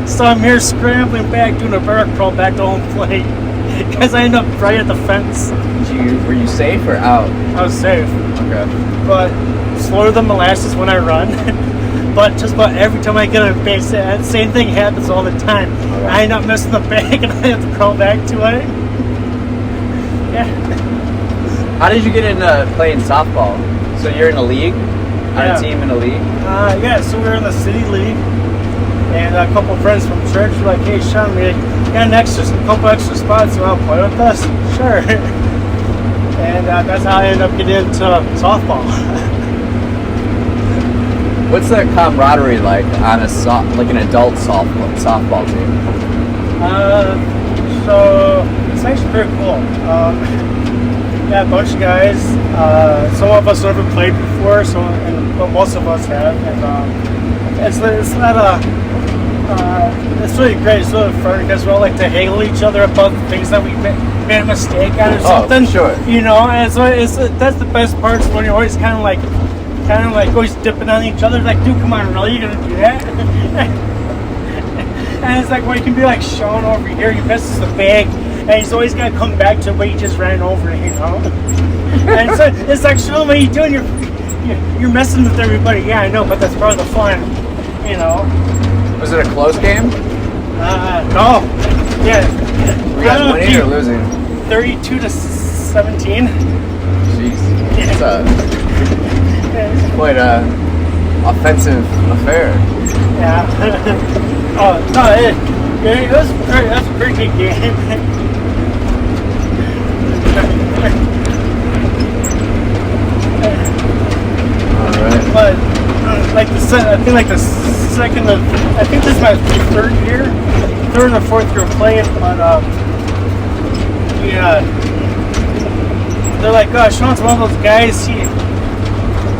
So I'm here scrambling back, doing a barrel crawl back to home plate. Because I end up right at the fence. Were you safe or out? I was safe. Okay. But slower than molasses when I run. But just about every time I get on base, the same thing happens all the time. Okay. I end up missing the bag and I have to crawl back to it. Yeah. How did you get into playing softball? So you're in a league? On a team in a league? Yeah, so we're in the city league. And a couple of friends from church were like, hey, Shawn, we got a couple extra spots. You want to play with us? Sure. And that's how I ended up getting into softball. What's the camaraderie like on an adult softball team? So it's actually pretty cool. Yeah, a bunch of guys. Some of us never played before, but most of us have. And it's really great. It's really fun because we all like to haggle each other about the things that we made a mistake on or something. Sure. You know, and so that's the best part. When you're always kind of like always dipping on each other. Like, dude, come on, really? You're gonna do that? And it's like, well, you can be like Shawn over here. He misses the bag, and he's always gotta come back to what he just ran over. You know. And so it's like, Shawn, what are you doing? You're messing with everybody. Yeah, I know, but that's part of the fun. You know. Was it a close game? No. Yeah. Were you guys winning or losing? 32-17. Jeez. It's quite a offensive affair. Yeah. Oh no, that's a pretty good game. All right. But I think this is my third or fourth year playing. But yeah, they're like, oh, Shawn's one of those guys.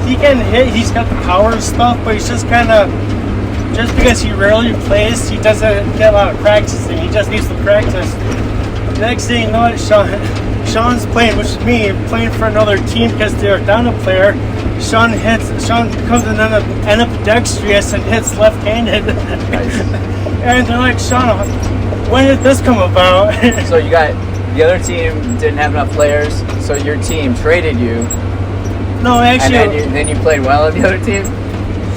He can hit. He's got the power and stuff, but he's just kind of. Just because he rarely plays, he doesn't get a lot of practicing. He just needs to practice. The next thing you know, Shawn's playing, which is me, playing for another team because they're down a player. Shawn comes in ambidextrous and hits left-handed. Nice. And they're like, Shawn, when did this come about? So you got the other team didn't have enough players, so your team traded you. No, actually. And then you played well at the other team.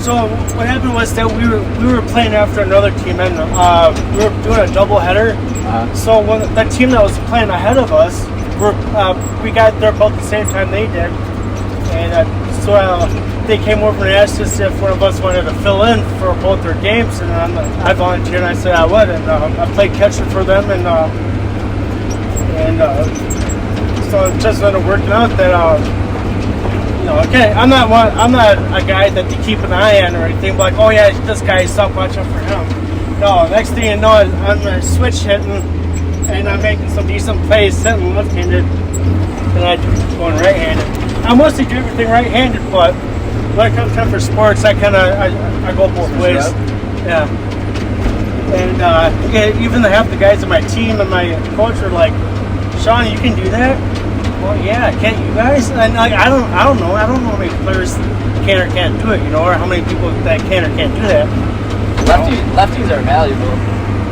So what happened was that we were playing after another team, and we were doing a doubleheader. So when the team that was playing ahead of us, we got there about the same time they did, and so they came over and asked us if one of us wanted to fill in for both their games, and I volunteered and I said I would, and I played catcher for them, and so it just ended up working out that. Okay, I'm not a guy that they keep an eye on or anything, but like, oh yeah, this guy, stop watching for him. No, next thing you know, I'm switch hitting, and I'm making some decent plays sitting left-handed, and I do going right-handed. I mostly do everything right-handed, but when it comes time for sports, I go both ways. Yeah. And yeah, even half the guys on my team and my coach are like, Shawn, you can do that? Well, yeah, can't you guys? And like, I don't know. I don't know how many players can or can't do it, or how many people that can or can't do that. Lefties are valuable.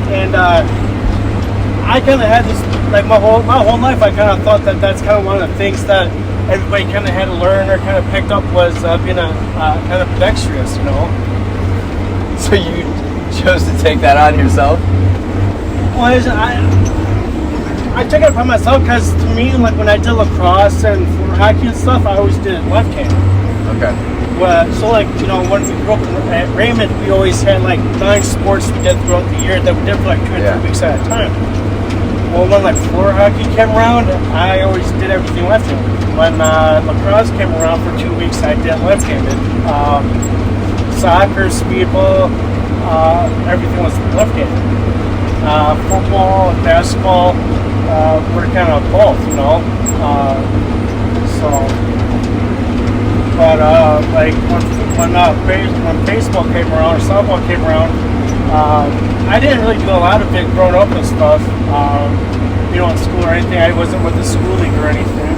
And I kind of had this, like my whole life, I kind of thought that that's kind of one of the things that everybody kind of had to learn or kind of picked up was being a kind of dexterous, So you chose to take that on yourself? Well, I took it upon myself because to me, like when I did lacrosse and for hockey and stuff, I always did it left-handed. Okay. Well, so like, when we grew up at Raymond, we always had like 9 sports we did throughout the year that we did for like 2 or 3 weeks at a time. Well, when like floor hockey came around, I always did everything left-handed. When lacrosse came around for 2 weeks, I did left-handed. Soccer, speedball, everything was left-handed. Football and basketball were kind of both, But like when baseball came around or softball came around, I didn't really do a lot of it growing up and stuff. In school or anything. I wasn't with the school league or anything.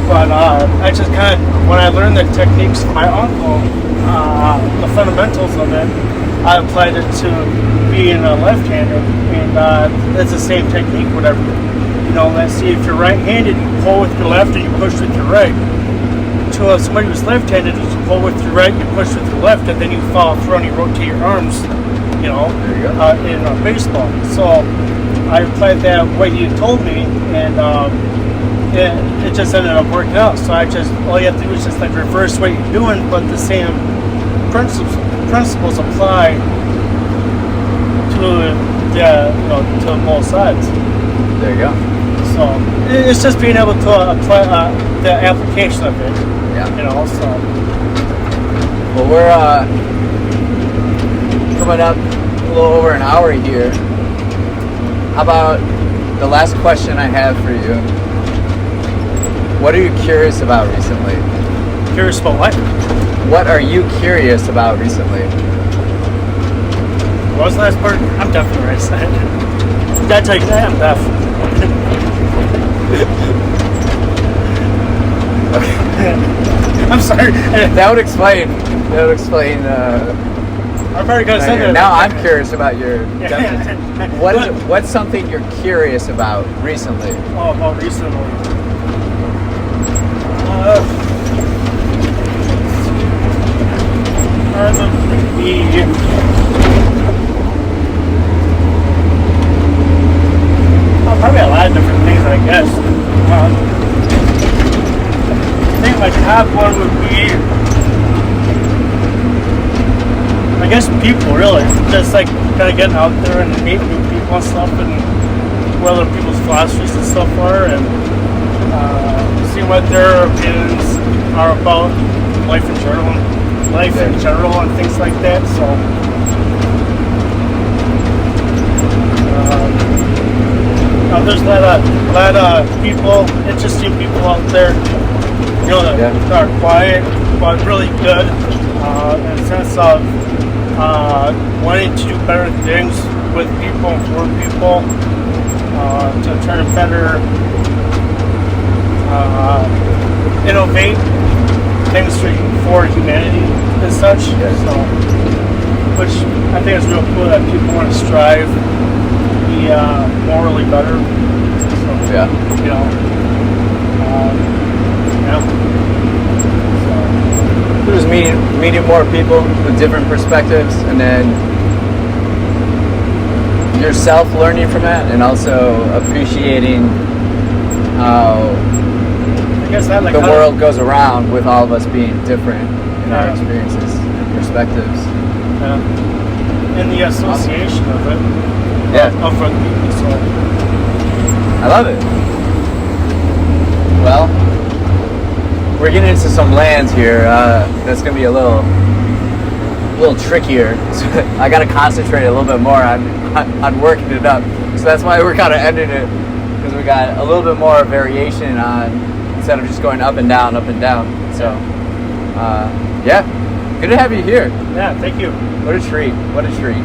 But I just kind of, when I learned the techniques from my uncle, the fundamentals of it, I applied it to being a left-handed, and it's the same technique, whatever. Let's see, if you're right-handed, you pull with your left and you push with your right. To somebody who's left-handed, you pull with your right, you push with your left, and then you follow through and you rotate your arms, there you go. In baseball. So I applied that what you told me, and it just ended up working out. So all you have to do is just like reverse what you're doing, but the same principles apply to both sides. There you go. So it's just being able to apply the application of it. Yeah. So. Well, we're coming up a little over an hour here. How about the last question I have for you? What are you curious about recently? Curious about what? What are you curious about recently? What was the last part? I'm definitely right side. Did I tell you that? I'm deaf. Okay. I'm sorry. That would explain. I'm probably gonna say that. Now I'm curious about your deafness. What's something you're curious about recently? Oh, about recently. Probably a lot of different things, I guess. I think my top one would be, I guess, people, really. Just like kind of getting out there and meeting new people and stuff, and what other people's philosophies and stuff are, and seeing what their opinions are about life in general, and things like that. So. There's a lot of people, interesting people out there, that are quiet, but really good, in the sense of wanting to do better things with people and for people, to try to better innovate things for humanity and such. So, which I think is real cool that people want to strive. Be morally better. So, yeah. So just meeting more people with different perspectives, and then yourself learning from that, and also appreciating how the world goes around with all of us being different in our experiences and perspectives. Yeah. And the association of it. Yeah. Of rugby, so. I love it. Well, we're getting into some lands here. That's going to be a little little trickier. So I got to concentrate a little bit more on working it up. So that's why we're kind of ending it, because we got a little bit more variation on, instead of just going up and down, up and down. So, yeah, good to have you here. Yeah, thank you. What a treat. What a treat.